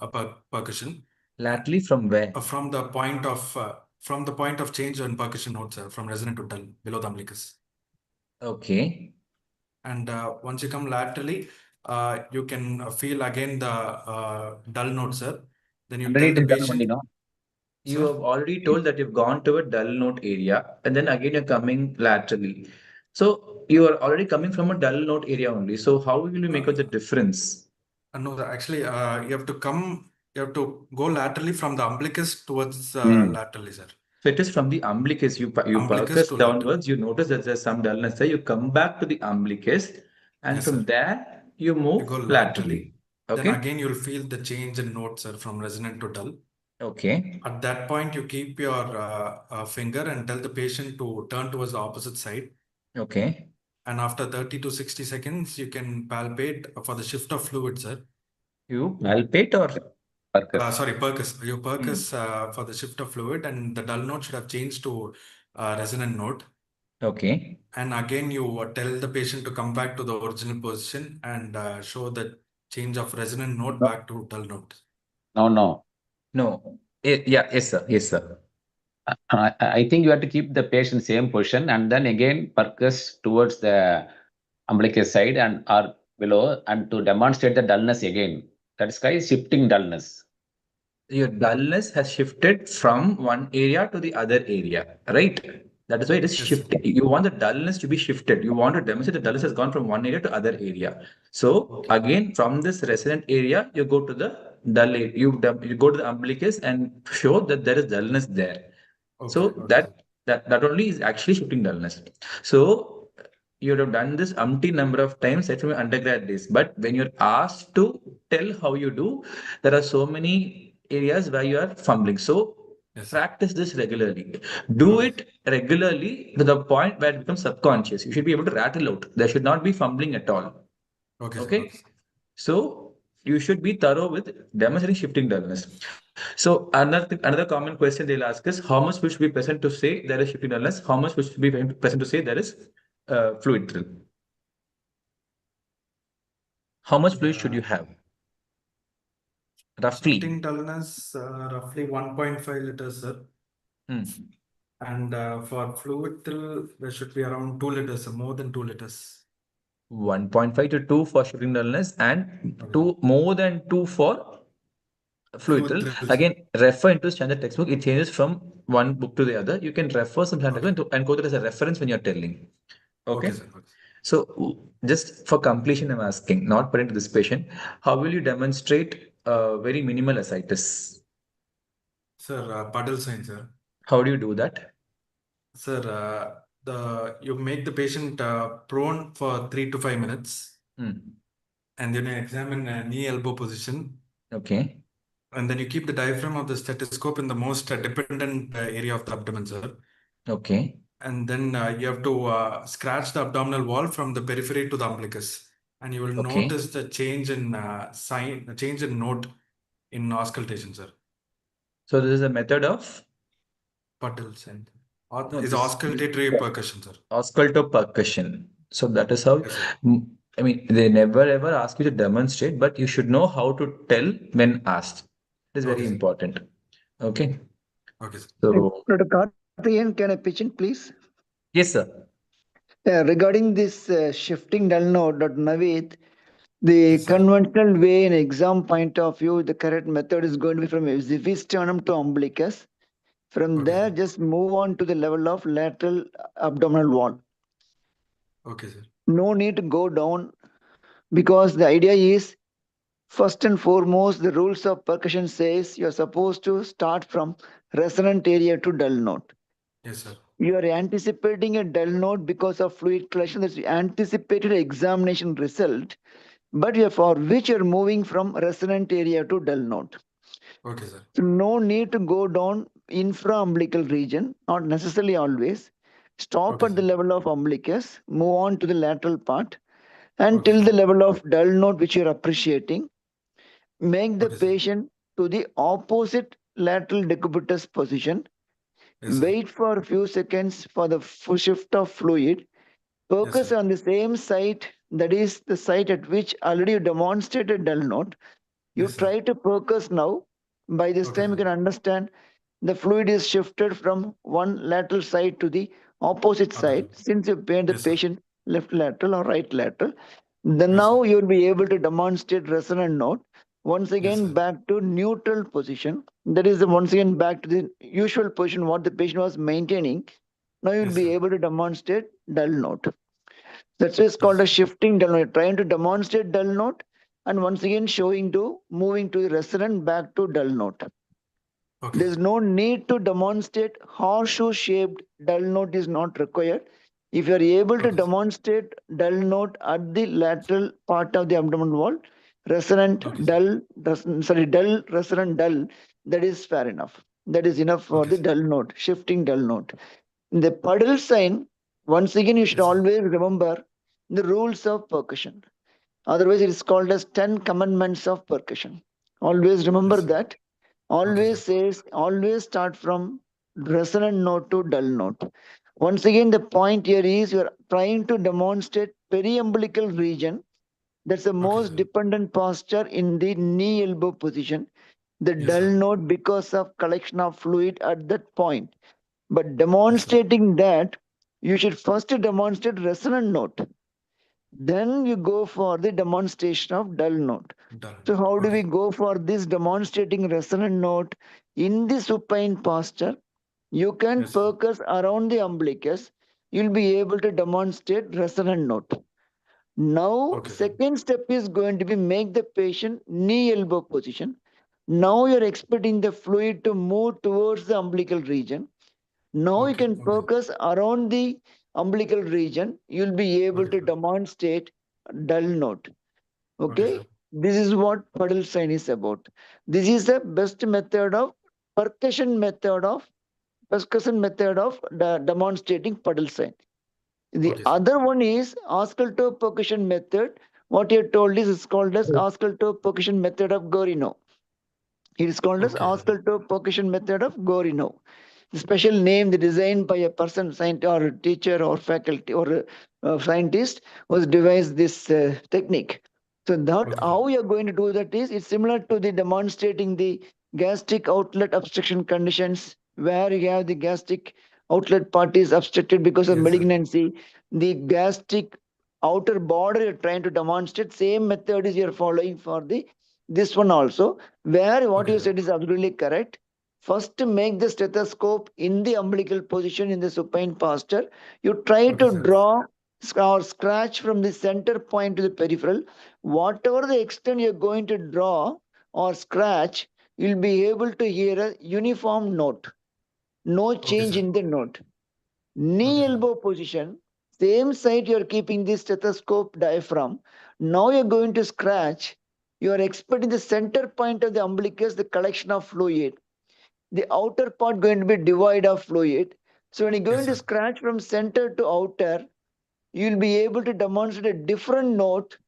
percussion. Laterally from where? From the point of change in percussion notes, from resonant to dull, below the umbilicus. Okay. And once you come laterally, you can feel again the dull note, sir. Then you tell the patient. You Sir? have already told that you've gone to a dull note area and then again you're coming laterally. So you are already coming from a dull note area only. So how will you make out the difference? No, sir, actually, you have to go laterally from the umbilicus towards Hmm. laterally, sir. So it is from the umbilicus, you Umbilicus percus to lateral. downwards, you notice that there's some dullness there, you come back to the umbilicus and Yes, from sir. there you You move go laterally. laterally. Then Okay. again, you'll feel the change in note, sir, from resonant to dull. Okay. At that point, you keep your finger and tell the patient to turn towards the opposite side. Okay. And after 30 to 60 seconds, you can palpate for the shift of fluid, sir. You palpate or Percus. Sorry, percus. You percus for the shift of fluid, and the dull note should have changed to resonant note. okay. And again, you tell the patient to come back to the original position and show the change of resonant note No, back to dull note. no. No. Yeah, yes, sir. Yes, sir. I think you have to keep the patient same position and then again percus towards the umbilicus side and or below and to demonstrate the dullness again. That is why shifting dullness. Your dullness has shifted from one area to the other area, right? That is why it is Yes, shifted. You want the dullness to be shifted. You want to demonstrate the dullness has gone from one area to other area. So okay. again, from this resonant area, you go to the dull area. You go to the umbilicus and show that there is dullness there. Okay, So okay, sir. that only is actually shifting dullness. So you would have done this umpty number of times right from your undergrad days. But when you're asked to tell how you do, there are so many areas where you are fumbling. So Yes, sir. practice this regularly. Do Okay, it regularly to the point where it becomes subconscious. You should be able to rattle out. There should not be fumbling at all. okay, sir. Okay. Okay, sir. So you should be thorough with demonstrating shifting dullness. So another common question they'll ask is how much fluid should be present to say there is shifting dullness? How much fluid should be present to say there is fluid thrill? How much fluid should you Yeah. have? Shifting Roughly. dullness, roughly 1.5 liters, sir. Hmm. And for fluid till there should be around 2 liters, sir, more than 2 liters. 1.5 to 2 for shifting dullness and Okay. 2 more than 2 for fluid Fluid thrill. thrill, sir. Again, refer into standard textbook. It changes from one book to the other. You can refer some standard Okay. textbook and quote it as a reference when you're telling. Okay, Okay. sir. Okay. So just for completion, I'm asking, not putting to this patient, how will you demonstrate very minimal ascites? Sir, puddle sign, sir. How do you do that? Sir, you make the patient prone for 3 to 5 minutes, Hmm. and then you examine knee elbow position, Okay. and then you keep the diaphragm of the stethoscope in the most dependent area of the abdomen, sir. Okay. And then you have to scratch the abdominal wall from the periphery to the umbilicus, and you will Okay. notice the change in change in note in auscultation, sir. So this is a method of Puddle sign. no, Is this auscultatory percussion, sir. ausculto percussion. So that is how. Yes, sir. I mean, they never ever ask you to demonstrate, but you should know how to tell when asked. It is very Okay, sir. important. Okay. Okay, sir. So Dr. Karthikeyan, can I pitch in, please? yes, sir. Regarding this shifting dull note, Dr. Naveed, the Yes, sir. conventional way in exam point of view, the correct method is going to be from xiphisternum to umbilicus. From Okay, there, sir. just move on to the level of lateral abdominal wall. Okay, sir. No need to go down because the idea is first and foremost, the rules of percussion says you're supposed to start from resonant area to dull note. Yes, sir. You are anticipating a dull note because of fluid collection. That's anticipated examination result, but for which you're moving from resonant area to dull note. Okay, sir. So no need to go down infra-umbilical region, not necessarily always. Stop Okay, at the sir. level of umbilicus, move on to the lateral part, and Okay, till sir. the level of dull note which you're appreciating, make the Okay, sir. patient to the opposite lateral decubitus position. Yes, sir. Wait for a few seconds for the shift of fluid. Yes, Focus sir. on the same site, that is the site at which already you demonstrated dull note. You Yes, sir. try to focus now. By this Okay, time, you sir. can understand the fluid is shifted from one lateral side to the opposite Other. side. Since you paint the Yes, sir. patient left lateral or right lateral, then Yes, sir. now you will be able to demonstrate resonant note. Once again, sir. back to neutral position. That is once again back to the usual position what the patient was maintaining. Now you'll Yes, be sir. able to demonstrate dull note. That's why it's called a Yes, sir. shifting dull note. Trying to demonstrate dull note and once again moving to the resonant back to dull note. Okay, There is sir. no need to demonstrate horseshoe shaped dull note is not required. If you are able to Okay, sir. demonstrate dull note at the lateral part of the abdominal wall, resonant Okay, sir. dull, dull, resonant dull, that is fair enough. That is enough for Okay, the sir. dull note, shifting dull note. In the puddle sign, once again, you should Yes, sir. always remember the rules of percussion. Otherwise, it is called as 10 commandments of percussion. Always remember Yes, sir. that. Okay, sir. Always start from resonant note to dull note. Once again, the point here is you are trying to demonstrate periumbilical region. That's the Okay, most sir. dependent posture in the knee elbow position. The Yes, dull sir. note because of collection of fluid at that point. But Yes, sir. demonstrating that, you should first demonstrate resonant note. Then you go for the demonstration of dull note. Done. So how do Okay, we sir. go for this demonstrating resonant note in the supine posture? You can Yes, sir. focus around the umbilicus. You'll be able to demonstrate resonant note. Now, Okay, sir. second step is going to be make the patient knee elbow position. Now you're expecting the fluid to move towards the umbilical region. Now you Okay, can okay, focus around the umbilical region. You'll be able okay, to sir. demonstrate dull note. Okay, sir. Okay, this is what puddle sign is about. This is the best method of percussion method of demonstrating puddle sign. The Okay, sir. other one is ausculto percussion method. What you told is it's called as ausculto percussion method of Gorino. It is called as Okay, sir. ausculto percussion method of Gorino. The special name the designed by a person, scientist or teacher or faculty or scientist was devised this technique. So that Okay, sir. how you're going to do that is it's similar to the demonstrating the gastric outlet obstruction conditions where you have the gastric outlet part is obstructed because of Yes, sir. malignancy. The gastric outer border you're trying to demonstrate same method is you're following for the this one also where what Okay, you sir. said is absolutely correct. First, make the stethoscope in the umbilical position in the supine posture. You try Okay, to sir. draw or scratch from the center point to the peripheral. Whatever the extent you're going to draw or scratch, you'll be able to hear a uniform note. No Okay, change sir. in the note. Okay, Knee sir. elbow position, same side you're keeping the stethoscope diaphragm. Now you're going to scratch. You are expecting the center point of the umbilicus, the collection of fluid, the outer part going to be devoid of fluid. So when you're Yes, going to sir. scratch from center to outer, you'll be able to demonstrate a different note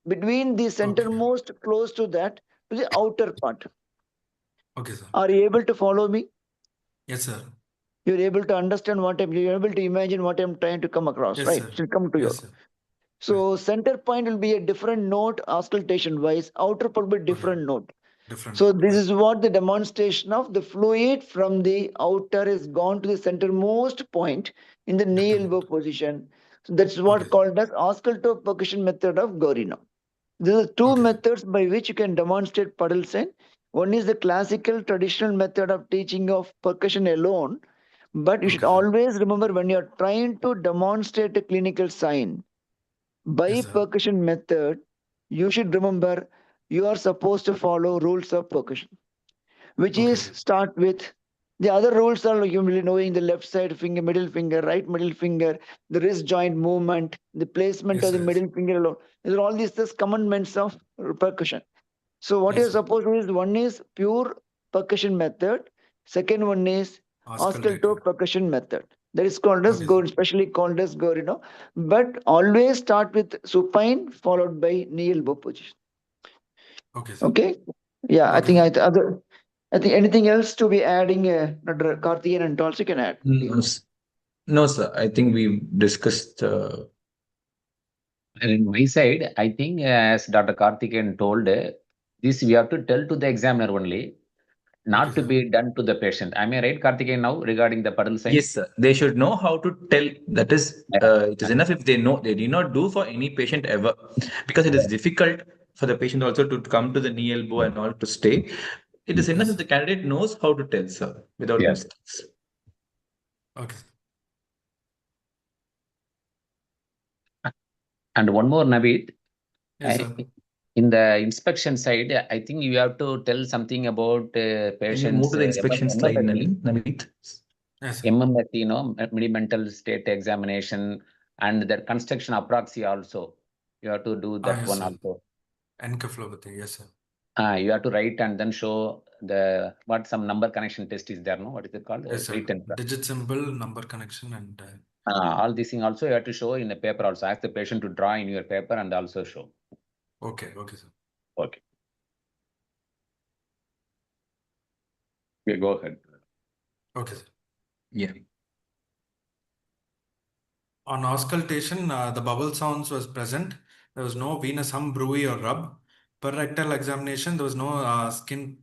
between the Okay. centermost close to that to the outer part. Okay, sir. Are you able to follow me? Yes, sir. You're able to understand you're able to imagine what I'm trying to come across, Yes, right? sir. It will come to Yes, you. sir. Right. So center point will be a different note auscultation wise, outer part will be Okay. different note. Different So note. this Right. is what the demonstration of the fluid from the outer is gone to the centermost point in the knee Different elbow note. position. So that's Okay, what sir. called as ausculto percussion method of Gorino. There are two Okay, sir. methods by which you can demonstrate puddle sign. One is the classical traditional method of teaching of percussion alone, but you should Okay, sir. always remember when you're trying to demonstrate a clinical sign by Yes, sir. percussion method, you should remember you are supposed to follow rules of percussion, which Okay, is sir. start with the other rules are you will knowing the left side finger, middle finger, right middle finger, the wrist joint movement, the placement Yes, of the sir. Yes. middle finger alone. These are all these commandments of percussion. So what Yes, you're sir. supposed to do is one is pure percussion method, second one is Auscultative. ausculto percussion method. That is called as Okay, sir. go, especially called as Gorino. But always start with supine followed by knee elbow position. Okay, sir. Okay. Yeah, I Okay, think sir. I think anything else to be adding, Dr. Karthikeyan and also can add. No, no, sir. I think we've discussed. And in my side, I think as Dr. Karthikeyan told, this we have to tell to the examiner only, Okay, not to sir. be done to the patient. Am I right, Karthikeyan, now regarding the puddle sign? Yes, sir. They should know how to tell. That is, Yeah. it is enough if they know. They did not do for any patient ever, because it is difficult for the patient also to come to the knee elbow and all to stay. It is enough if the candidate knows how to tell, sir, without Yes. mistakes. Okay. And one more, Naveed. Yes, sir. In the inspection side, I think you have to tell something about Can you patients. move to the inspection slide, Navneet? Yes, sir. MMSE, you know, mini-mental state examination, and that construction apraxia also. You have to do that yes, one sir. also. Encephalopathy, yes, sir. You have to write and then show the what some number connection test is there, no? What is it called? Yes, sir. Written. Digit symbol, number connection, and All these things also you have to show in the paper also. Ask the patient to draw in your paper and also show. okay, sir. Okay. Okay, go ahead. Okay, sir. Yeah. On auscultation, the bubble sounds was present. There was no venous hum, bruit, or rub. Per rectal examination, there was no skin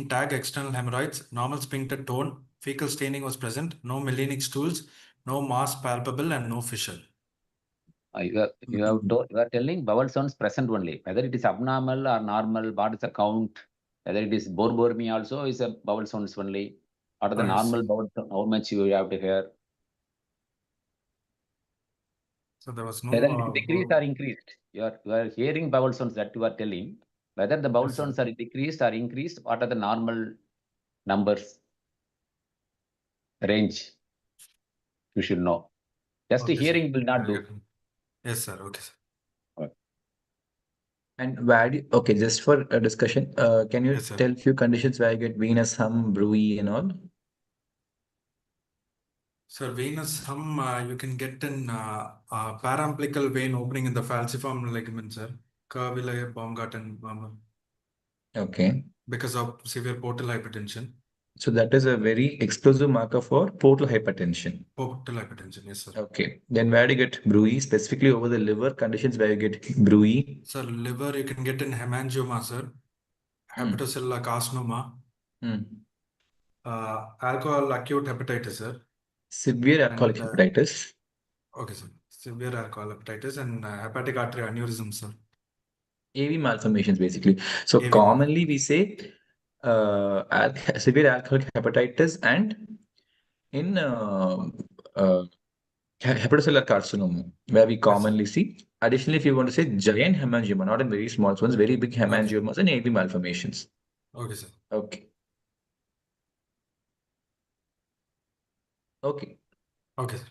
tag, external hemorrhoids, normal sphincter tone, fecal staining was present, no melanic stools, no mass palpable, and no fissure. You are telling bowel sounds present only. Whether it is abnormal or normal, what is the count? Whether it is borboremy also is a bowel sounds only. What are the Yes. normal bowel sound, how much you have to hear? So there was no. Whether it is decreased or increased. You are hearing bowel sounds that you are telling. Whether the bowel Yes, sir. sounds are decreased or increased, what are the normal numbers range? You should know. Just Okay, sir. hearing will not I'll do. get it. Yes, sir. Okay, sir. And where do okay, just for a discussion, can you Yes, sir. tell few conditions where you get venous hum, bruit, and all? So venous hum, you can get in paramplical vein opening in the falciform ligament, sir. Curvilier, Baumgarten, Okay. because of severe portal hypertension. So that is a very explosive marker for portal hypertension. Portal hypertension, yes, sir. Okay. Then where do you get bruit? Specifically over the liver conditions where you get bruit? Sir, liver, you can get in hemangioma, sir. Hepatocellular carcinoma. Alcohol acute hepatitis, sir. Severe alcoholic And, hepatitis. Okay, sir. Severe alcohol hepatitis and hepatic artery aneurysm, sir. AV malformations, basically. So AV commonly we say severe alcoholic hepatitis and in hepatocellular carcinoma, where we commonly see. Additionally, if you want to say giant hemangioma, not in very small ones, very big hemangiomas and AV malformations. Okay, sir. Okay. Okay. Okay, sir.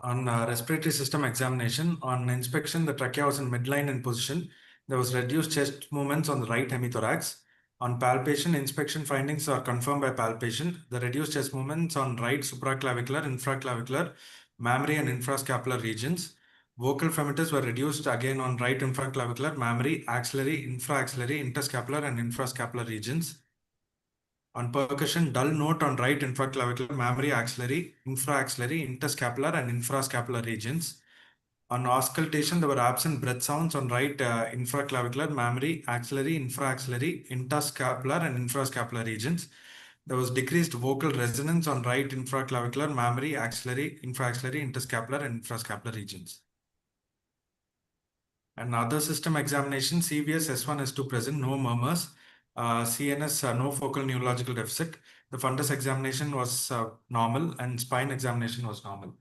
On respiratory system examination, on inspection, the trachea was in midline in position. There was reduced chest movements on the right hemithorax. On palpation, inspection findings are confirmed by palpation. The reduced chest movements on right supraclavicular, infraclavicular, mammary, and infrascapular regions. Vocal fermeters were reduced again on right infraclavicular, mammary, axillary, infraaxillary, interscapular, and infrascapular regions. On percussion, dull note on right infraclavicular, mammary, axillary, infraaxillary, interscapular, and infrascapular regions. On auscultation, there were absent breath sounds on right infraclavicular, mammary, axillary, infraaxillary, interscapular, and infrascapular regions. There was decreased vocal resonance on right infraclavicular, mammary, axillary, infraaxillary, interscapular, and infrascapular regions. And other system examination, CVS S1, S2 present, no murmurs. CNS, no focal neurological deficit. The fundus examination was normal and spine examination was normal.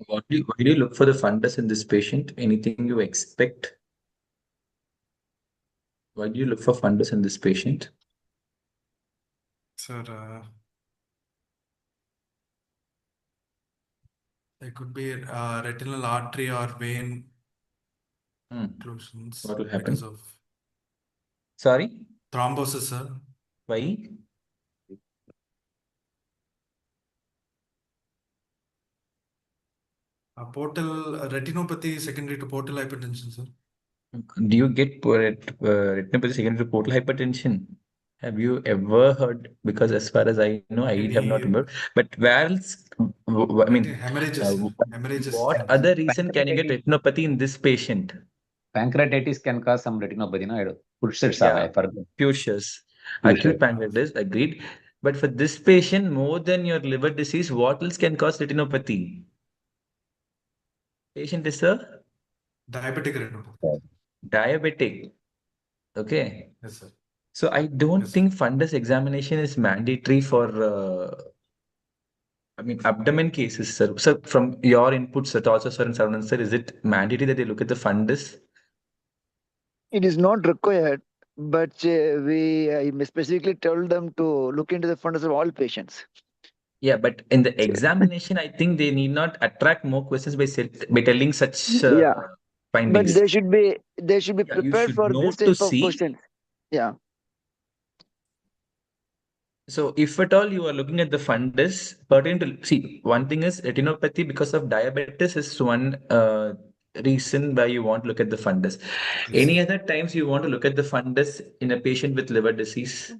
Why do you look for the fundus in this patient? Anything you expect? Why do you look for fundus in this patient? Sir, there could be retinal artery or vein occlusions What will because happen? of Sorry? thrombosis, sir. Why? Portal retinopathy secondary to portal hypertension, sir. Do you get retinopathy secondary to portal hypertension? Have you ever heard? Because as far as I know, I have not remembered. But where else? I mean, hemorrhages, sir. Hemorrhages. what other reason can you get retinopathy in this patient? Pancreatitis can cause some retinopathy, no? Yeah, Pucius. Acute pancreatitis, agreed. But for this patient, more than your liver disease, what else can cause retinopathy? Patient is a Diabetic retinopathy. Diabetic. Okay. Yes, sir. So I don't Yes, sir. think fundus examination is mandatory for, abdomen cases, sir. So from your inputs, sir, also, sir, and Saravanan, sir, is it mandatory that they look at the fundus? It is not required, but I specifically told them to look into the fundus of all patients. Yeah, but in the examination, I think they need not attract more questions by telling such Yeah, but findings. they should be Yeah, you prepared should for know this to type of see. questions. Yeah. So if at all you are looking at the fundus, pertaining to, see, one thing is retinopathy because of diabetes is one reason why you want to look at the fundus. Yes, Any sir. other times you want to look at the fundus in a patient with liver disease?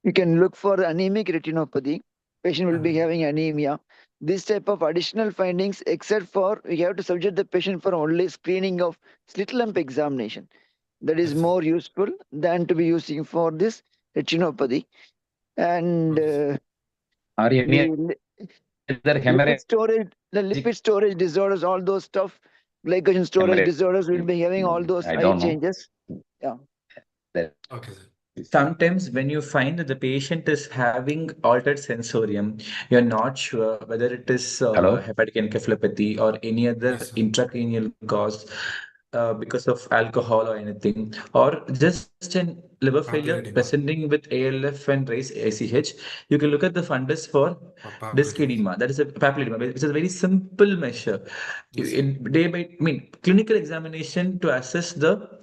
You can look for anemic retinopathy. Patient will be having anemia. This type of additional findings, except for we have to subject the patient for only screening of slit lump examination. That is Yes, sir. more useful than to be using for this retinopathy. And Okay, Are any the other hemorrhage the lipid storage disorders, all those stuff, glycogen storage hemorrhage? disorders will be having all those I eye don't know. changes. Yeah. okay, sir. Sometimes when you find that the patient is having altered sensorium, you're not sure whether it is Hello? hepatic encephalopathy or any other Yes, sir. intracranial cause because of alcohol or anything, or just in liver failure Papilla edema. presenting with ALF and raised ACH, you can look at the fundus for Or papilla disc edema. edema. That is a papilla edema, which is a very simple measure. Yes, sir. In day by, clinical examination to assess the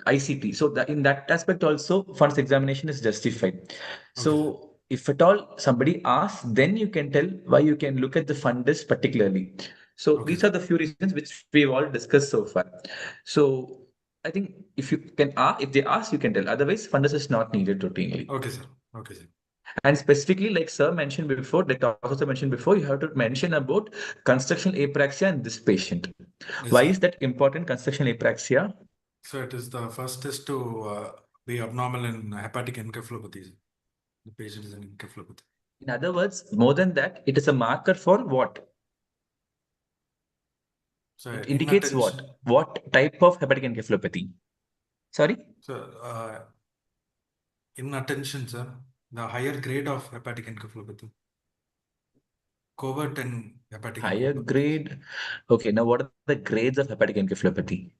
ICP. So that in that aspect also, fundus examination is justified. So if at all somebody asks, then you can tell why you can look at the fundus particularly. So Okay, these are the few reasons which we've all discussed so far. So I think if you can ask, if they ask, you can tell. Otherwise, fundus is not needed routinely. Okay, sir. Okay, sir. And specifically, like sir mentioned before, like also mentioned before, you have to mention about constructional apraxia in this patient. Yes, Why sir. is that important, constructional apraxia? So it is the first is to be abnormal in hepatic encephalopathy. The patient is in encephalopathy. In other words, more than that, it is a marker for what? So It indicates inattention. what type of hepatic encephalopathy? Sorry? So inattention, sir. The higher grade of hepatic encephalopathy. Covert and hepatic Higher encephalopathy. grade. Okay, now what are the grades of hepatic encephalopathy?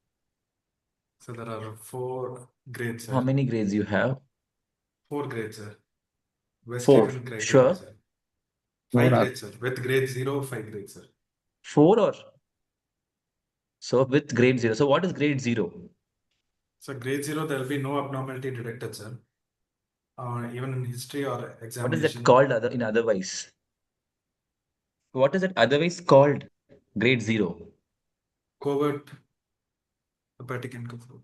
So there are 4 grades, How sir. many grades you have? 4 grades, sir. Four. Westphalian criteria, Sure. sir. 5 Four are- grades, sir. With grade 0, 5 grades, sir. 4 or so with grade 0. So what is grade 0? So grade 0, there will be no abnormality detected, sir. Even in history or What is examination. that called in otherwise? What is it otherwise called? Grade 0. Covert hepatic encephalopathy.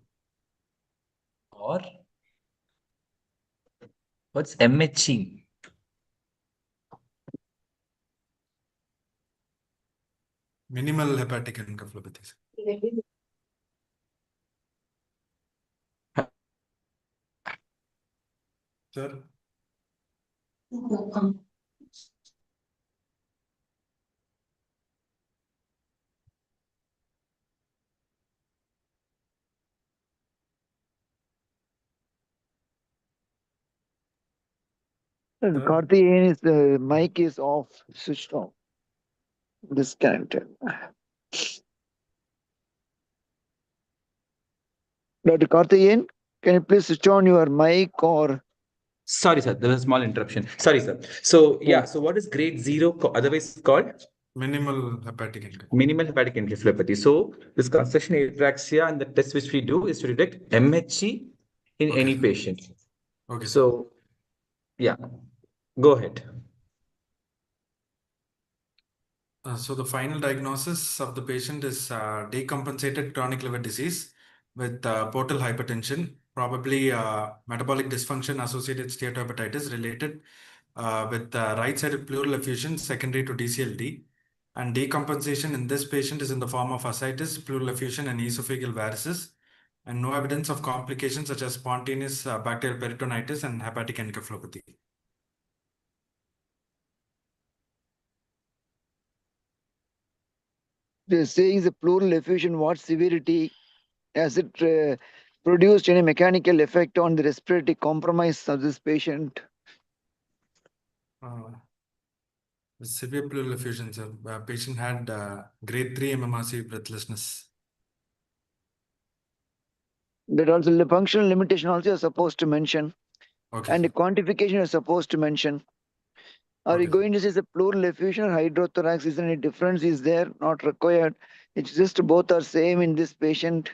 Or what's MHE? Minimal hepatic encephalopathy, sir. Sir, Karthikeyan is the mic is off, switched off, disconnected. Dr. Karthikeyan, can you please switch on your mic or? Sorry, sir. There was a small interruption. Sorry, sir. So yeah. So what is grade 0 otherwise called? minimal hepatic encephalopathy. Minimal hepatic encephalopathy. So this construction apraxia and the test which we do is to detect MHE in Okay, any sir. patient. Okay, sir. So yeah, go ahead. So the final diagnosis of the patient is decompensated chronic liver disease with portal hypertension, probably metabolic dysfunction associated steatohepatitis related with right-sided pleural effusion secondary to DCLD. And decompensation in this patient is in the form of ascites, pleural effusion, and esophageal varices, and no evidence of complications such as spontaneous bacterial peritonitis and hepatic encephalopathy. They're saying the pleural effusion, what severity? Has it produced any mechanical effect on the respiratory compromise of this patient? Severe pleural effusion, sir. Patient had grade 3 MMRC breathlessness. That also the functional limitation also you're supposed to mention, Okay, and the sir. quantification you're supposed to mention. Are you Okay, sir. going to say the pleural effusion or hydrothorax? Is there any difference? Is there not required? It's just both are same in this patient.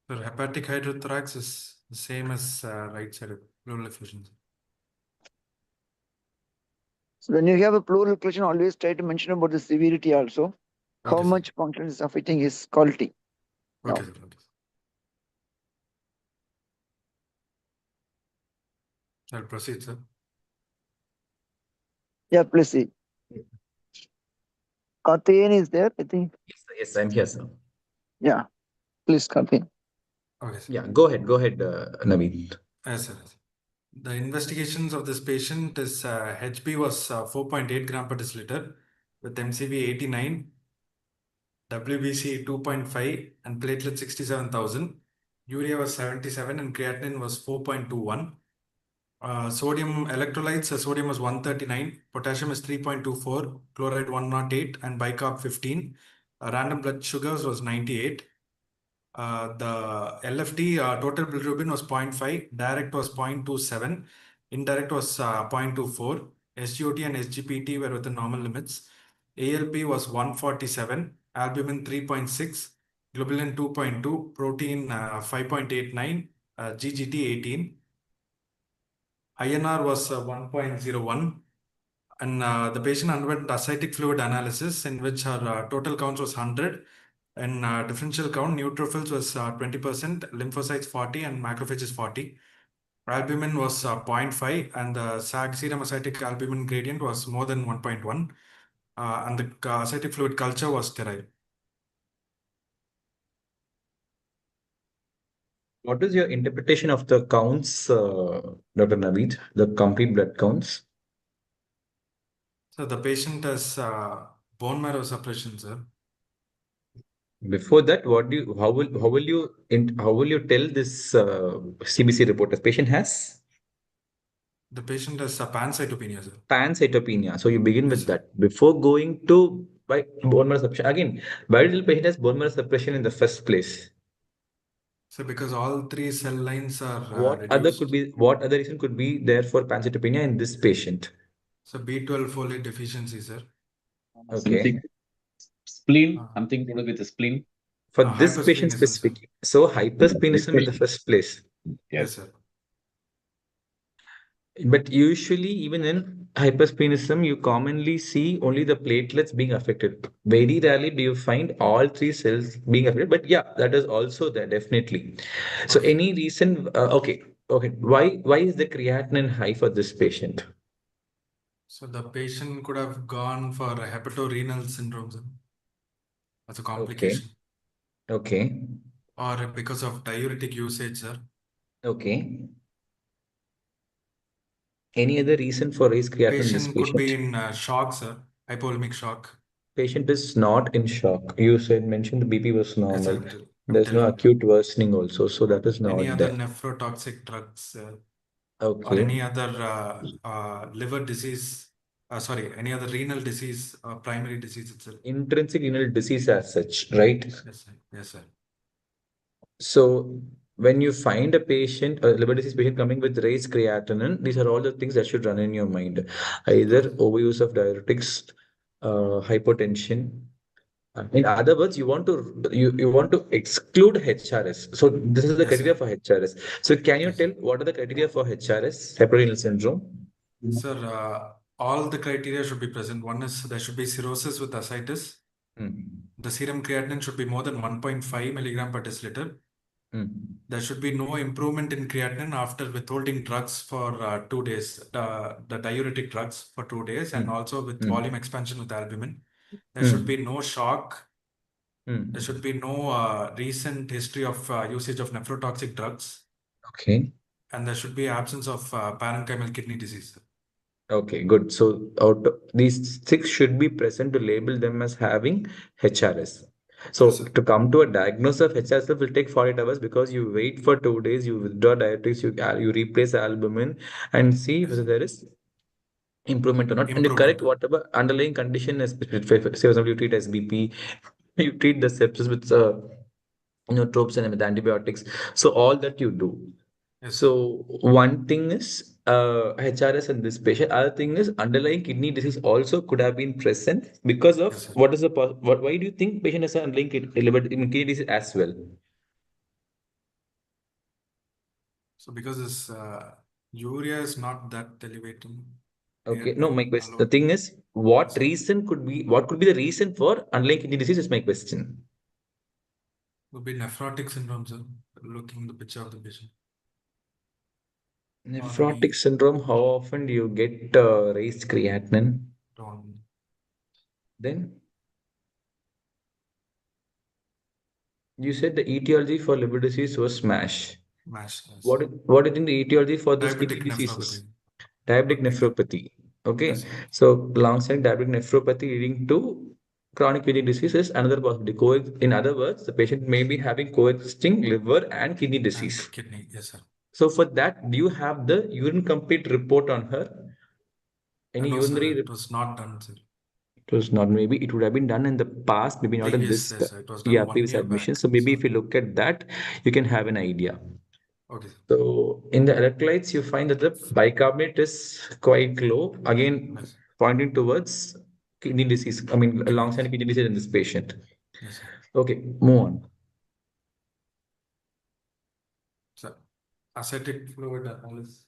Sir, hepatic hydrothorax is the same as right side pleural effusion. So when you have a pleural occlusion, always try to mention about the severity also. How Okay, sir. much function is affecting his quality. Okay, Now, sir. Okay. I'll proceed, sir. yeah, please see. Karthikeyan is there, I think. Yes, I'm here, sir. Yeah, please Karthikeyan. Okay, sir. Yeah, go ahead, Naveen. Yes, sir. The investigations of this patient is HB was 4.8 gram per deciliter with MCV 89, WBC 2.5, and platelet 67,000. Urea was 77 and creatinine was 4.21. Sodium electrolytes, sodium was 139, potassium is 3.24, chloride 108, and bicarb 15. Random blood sugars was 98. The LFT total bilirubin was 0.5, direct was 0.27, indirect was 0.24. SGOT and SGPT were within normal limits. ALP was 147, albumin 3.6, globulin 2.2, protein 5.89, GGT 18. INR was 1.01, and the patient underwent ascitic fluid analysis in which her total count was 100, and differential count neutrophils was 20%, lymphocytes 40, and macrophages 40. Albumin was 0.5, and the SAG serum ascitic albumin gradient was more than 1.1, and the ascitic fluid culture was sterile. What is your interpretation of the counts, Dr. Naveed, the complete blood counts? So the patient has bone marrow suppression, sir. Before that, how will you tell this CBC report? The patient has The patient has pancytopenia, sir. pancytopenia. So you begin Yes, with sir. that before going to by bone marrow suppression. Again, why did the patient has bone marrow suppression in the first place? So because all three cell lines are reduced. What other reason could be there for pancytopenia in this patient? So B12 folate deficiency, sir. Okay. Spleen, Uh, something to do with the spleen. For this patient hypersplenism, sir. specifically. So hypersplenism in the first place. Yes, sir. But usually, even in hypersplenism, you commonly see only the platelets being affected. Very rarely do you find all three cells being affected. But yeah, that is also there, definitely. So Okay. any reason? Okay. Why is the creatinine high for this patient? So the patient could have gone for a hepatorenal syndrome, sir, as a Okay. complication, Okay. or because of diuretic usage, sir. Okay. Any other reason for raised creatinine in this Patient could be patient? in shock, sir, hypovolemic shock. Patient is not in shock. You mentioned the BP was Yes, sir, normal. I'm There's no telling. acute worsening also, so that is Any not other there. nephrotoxic drugs, or Okay. any other liver disease, any other renal disease, primary disease itself. Intrinsic renal disease as such, right? Yes, sir. Yes, sir. So when you find a patient, a liver disease patient coming with raised creatinine, these are all the things that should run in your mind. Either Okay. overuse of diuretics, hypotension. In other words, you want to exclude HRS. So this is the Yes, criteria sir. for HRS. So can you Yes, tell sir. what are the criteria for HRS, hepatorenal syndrome? Sir, all the criteria should be present. One is there should be cirrhosis with ascites. Hmm. The serum creatinine should be more than 1.5 milligram per deciliter. Hmm. There should be no improvement in creatinine after withholding drugs for 2 days, the diuretic drugs for 2 days, and Hmm. also with Hmm. volume expansion with albumin. There should Hmm. be no shock. There Hmm. should be no recent history of usage of nephrotoxic drugs, Okay. and there should be absence of parenchymal kidney disease. Okay, good. So out of these six should be present to label them as having HRS. So Yes, sir. to come to a diagnosis of HRSF will take 48 hours because you wait for 2 days, you withdraw diuretics, you replace albumin and see Yes, whether sir. there is improvement or not. And you correct Improvement. whatever underlying condition is. Say, for example, you treat SBP, you treat the sepsis with tropes and with antibiotics. So all that you do. Yes, sir. So one thing is HRS in this patient. Other thing is underlying kidney disease also could have been present because of Yes, sir. what is the what? Why do you think patient has an underlying kidney disease as well? So because this urea is not that elevating, they Okay, had no, my been question. The allowed. thing is, Yes, what sir. reason could be? What could be the reason for underlying kidney disease? Is my question. Would be nephrotic syndrome, sir. Looking the picture of the patient. Or Nephrotic maybe syndrome. How often do you get raised creatinine? don't Then you said the etiology for liver disease was MASH. mash. Yes, sir. What do you think the etiology for this kidney Diabetic disease nephropathy. is? Diabetic Could be. nephropathy. Okay, Yes, sir. so long-standing diabetic nephropathy leading to chronic kidney disease is another possibility. In other words, the patient may be having coexisting liver and kidney disease. And kidney. Yes, sir. So for that, do you have the urine complete report on her? Any No, sir. urinary? It was not done, sir. It was not. Maybe it would have been done in the past. Maybe not in Previous, this. yes, sir. It was Yeah, done one previous year admission. back. So maybe So, if you look at that, you can have an idea. okay, sir. So in the electrolytes, you find that the bicarbonate is quite low. Again, Yes, pointing towards kidney disease. I mean, a kidney disease. long-standing kidney disease in this patient. Yes, sir. Okay, move on. So, ascitic fluid analysis.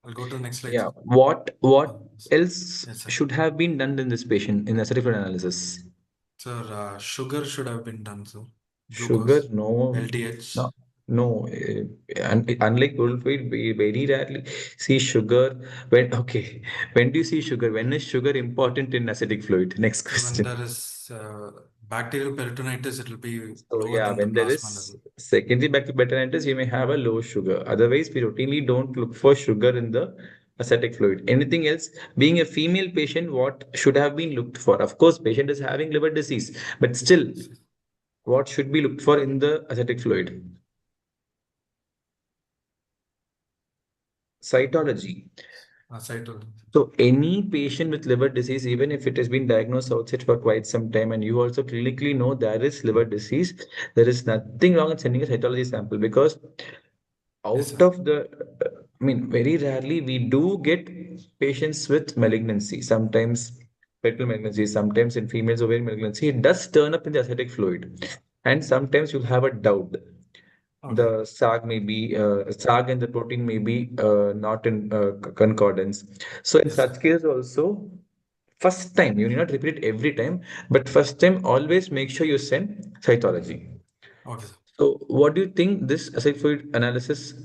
I'll go to the next slide, Yeah. sir. What else Yes, sir. should have been done in this patient in the certificate analysis? Sir, sugar should have been done, sir. Sugar, Glucose, no, LDH. no, no. And unlike sulfate, we very rarely see sugar. When do you see sugar? When is sugar important in acidic fluid? Next So when question. there is bacterial peritonitis, it will be So lower yeah, than the when there plasma is level. secondary bacterial you may have a low sugar. Otherwise, we routinely don't look for sugar in the acidic fluid. Anything else? Being a female patient, what should have been looked for? Of course, patient is having liver disease, but still, what should be looked for in the acidic fluid? Cytology. Cytol. So any patient with liver disease, even if it has been diagnosed outside for quite some time, and you also clinically know there is liver disease, there is nothing wrong in sending a cytology sample because Yes, out sir. of the, I mean, very rarely we do get patients with malignancy. Sometimes fetal malignancy, sometimes in females ovarian malignancy, it does turn up in the acidic fluid, and sometimes you'll have a doubt. Okay. The SAG may be SAG and the protein may be not in concordance. So in Yes, sir. such case also, first time you need not repeat it every time, but first time always make sure you send cytology. Okay, sir. So what do you think this acidic fluid analysis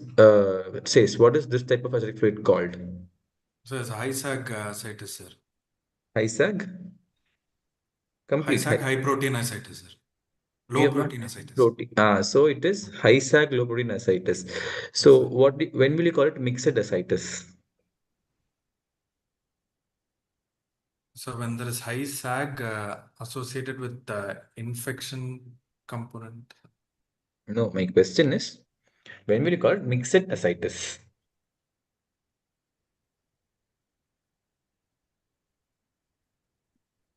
says? What is this type of acidic fluid called? So it's high sag ascites, sir. High SAG? High Complete sag, high. high protein ascites, sir. We Low have not protein ascites. protein. So it is high SAG low protein ascites. Yes, So sir. when will you call it mixed ascites? So when there is high sag associated with infection component, No, my question is when will you call it mixed ascites?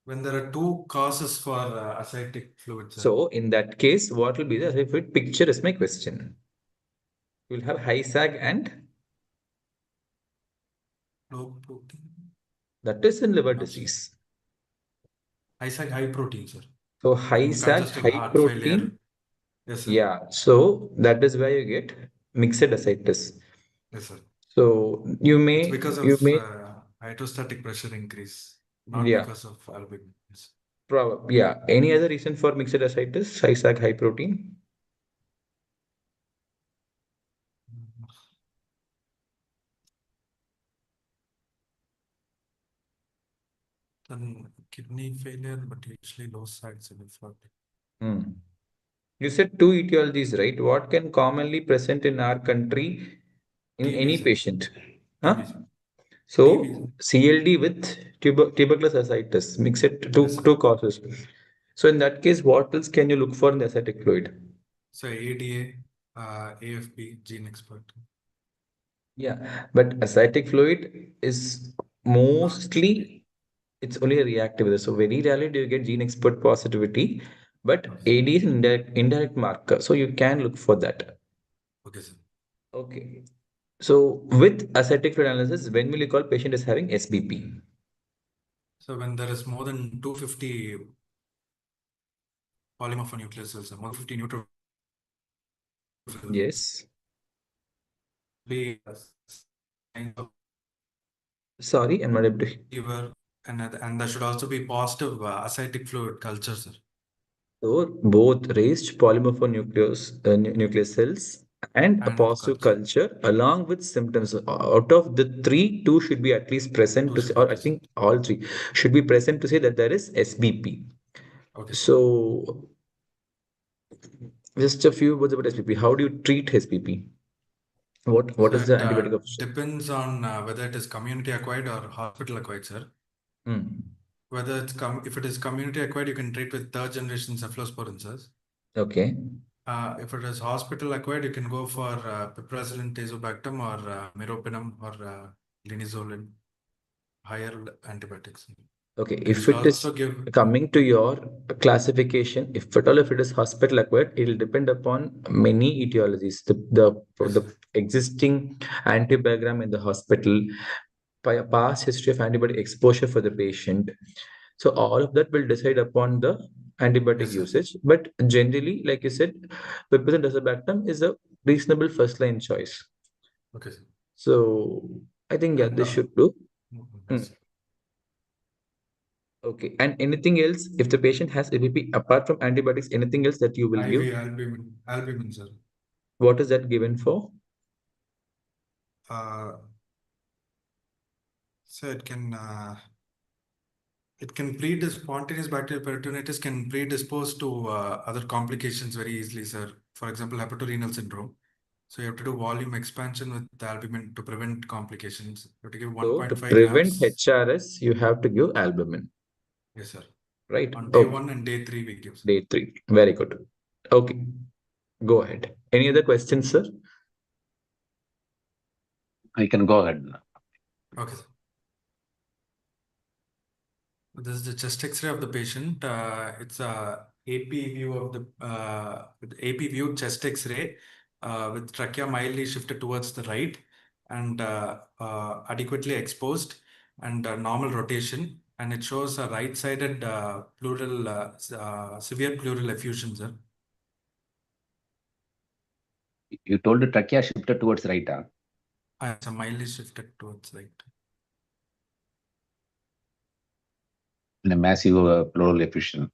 when there are two causes for ascitic fluid, sir. So in that case, what will be the acidic fluid picture is my question. You will have high SAG and Low protein. that is in liver Not sure. disease. High sag, high protein, sir. So high In SAG, congestive high heart failure. protein. Yes, sir. Yeah. So that is where you get mixed ascites. Yes, sir. So It's because you of may hydrostatic pressure increase, not yeah, because of albumin. Yes. probably yeah. Any other reason for mixed ascites? High SAG, high protein? Then kidney failure, but usually low sides in effort. Hmm. You said two etiologies, right? What can commonly present in our country in TB, any sir. patient? Huh? TB, sir. TB, So sir. CLD with tuberculosis ascites, mix it Yes, sir. two causes. So in that case, what else can you look for in the ascitic fluid? So ADA, AFP, gene expert. Yeah, but ascitic fluid is mostly it's only a reactive. So very rarely do you get gene expert positivity, but AD is an indirect marker, so you can look for that. Okay, sir. Okay. So with ascitic fluid analysis, when will you call patient is having SBP? So when there is more than 250 polymorphonuclear cells, more than 50 neutrophils, Yes. be signs of Sorry, I'm not able to. fever, and there should also be positive ascitic fluid culture, sir. So both raised polymorphonucleus nuclear cells and a And positive culture along with symptoms. Out of the three, two should be at least present Two to should say, be or I present. think all three should be present to say that there is SBP. Okay, sir. So just a few words about SBP. How do you treat SBP? What So is the it antibiotic of choice? depends on whether it is community acquired or hospital acquired, sir. Hmm. Whether it's if it is community acquired, you can treat with third generation cephalosporin, sir. Okay. If it is hospital acquired, you can go for piperacillin tazobactam or meropenem or linezolid, higher antibiotics. Okay, And if should it is also give coming to your classification, if at all, if it is hospital acquired, it will depend upon many etiologies. The existing antibiogram in the hospital, by a past history of antibiotic exposure for the patient. So all of that will decide upon the antibiotic Yes, sir. usage. But generally, like you said, piperacillin tazobactam is a reasonable first line choice. Okay, sir. So I think yeah, And this should do. yes, sir. Okay. And anything else, if the patient has APP, apart from antibiotics, anything else that you will give? IV albumin, sir. What is that given for? So it can spontaneous bacterial peritonitis can predispose to other complications very easily, sir. For example, hepatorenal syndrome. So you have to do volume expansion with albumin to prevent complications. You have to give So to 1.5 prevent grams. HRS, you have to give albumin, Yes, sir. right? On day Okay. 1 and day 3 we give, sir. Day 3. Very good. Okay. Go ahead. Any other questions, sir? You can go ahead. Okay, sir. This is the chest X-ray of the patient. It's a AP view of the AP view chest X-ray with trachea mildly shifted towards the right and adequately exposed and normal rotation. And it shows a right-sided pleural, severe pleural effusion, sir. You told the trachea shifted towards right. It's a mildly shifted towards right. In a massive pleural effusion.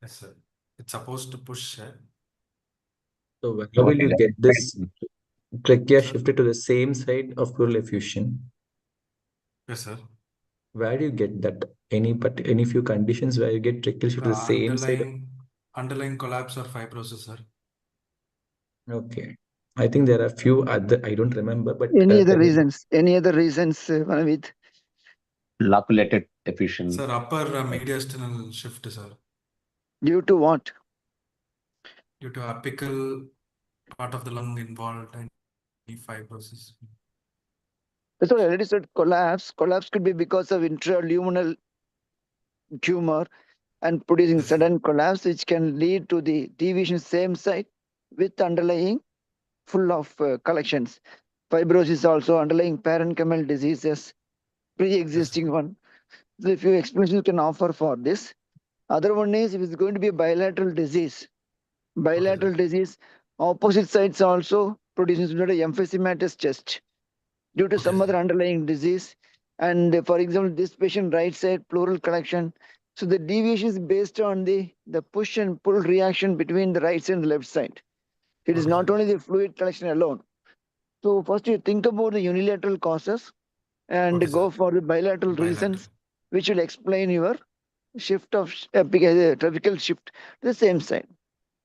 Yes, sir. It's supposed to push. So where will you Okay. get this trachea Sir? shifted to the same side of pleural effusion? Yes, sir. Where do you get that? Any few conditions where you get trachea shifted to the same side? Underlying collapse or fibrosis, sir. Okay. I think there are few other, I don't remember, but Any other can you- reasons? Any other reasons, Manavit? Loculated effusion. Sir, upper mediastinal shift, sir. Due to what? Due to apical part of the lung involved and fibrosis. That's what I already said. Collapse. Collapse could be because of intraluminal tumor and producing Yes, sir. sudden collapse, which can lead to the deviation same side with underlying full of collections. Fibrosis also, underlying parenchymal diseases, pre-existing one. So a few explanations you can offer for this. Other one is if it's going to be a bilateral disease. Bilateral disease, opposite sides also producing emphysematous chest due to some other underlying disease. And for example, this patient right side pleural collection. So the deviation is based on the push and pull reaction between the right side and the left side. It is not only the fluid collection alone. So first you think about the unilateral causes and go for the bilateral reasons, which will explain your shift of tracheal shift to the same side.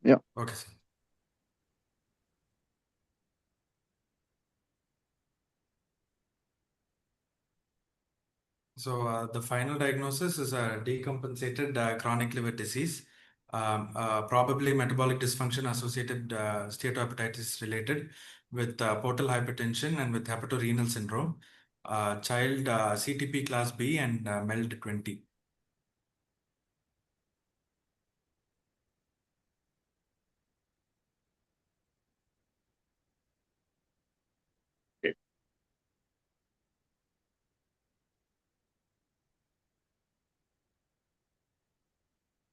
Yeah. Okay, sir. So the final diagnosis is a decompensated chronic liver disease, probably metabolic dysfunction associated steatohepatitis related with portal hypertension and with hepatorenal syndrome, child CTP class B and MELD 20.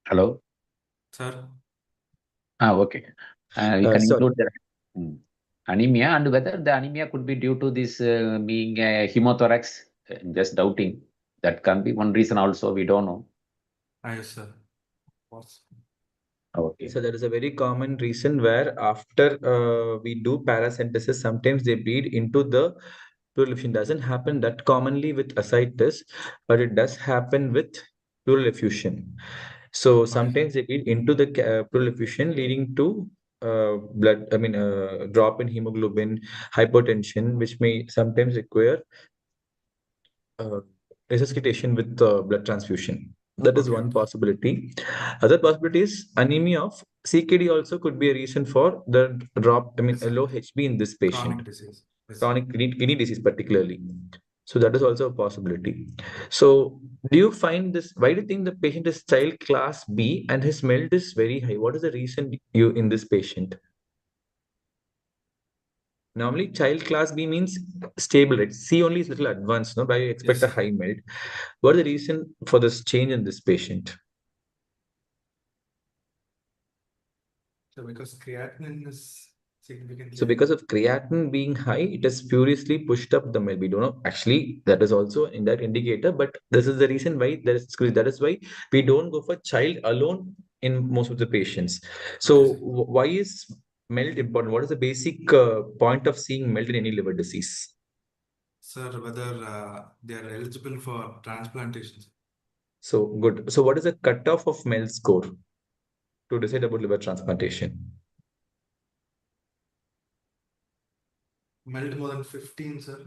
Hello. Sir? Okay. You can Sorry. include the anemia, and whether the anemia could be due to this being a hemothorax. Just doubting. That can be one reason also. We don't know. Yes, sir. What's- Okay. So that is a very common reason where after we do paracentesis, sometimes they bleed into the pleural effusion. Doesn't happen that commonly with ascites, but it does happen with pleural effusion. So sometimes they bleed into the pleural effusion, leading to drop in hemoglobin, hypertension, which may sometimes require uh, resuscitation with blood transfusion. That is Okay. one possibility. Other possibility is anemia of CKD also could be a reason for the drop, Yes, a sir. low HB in this patient, Chronic disease. Yes, sir. chronic kidney disease particularly. So that is also a possibility. So do you find this, why do you think the patient is child class B and his MELD is very high? What is the reason you in this patient? Normally, child class B means stable, right? C only is little advanced, no? But you expect a Yes, sir. high MELD. What is the reason for this change in this patient? So because creatinine is significantly So high. because of creatinine being high, it has furiously pushed up the MELD. We don't know. Actually, that is also in that indicator, but this is the reason why that is why we don't go for child alone in most of the patients. So Okay, sir. why is MELD important? What is the basic point of seeing MELD in any liver disease? Sir, whether they are eligible for transplantation. So good. So what is the cutoff of MELD score to decide about liver transplantation? MELD more than 15, sir.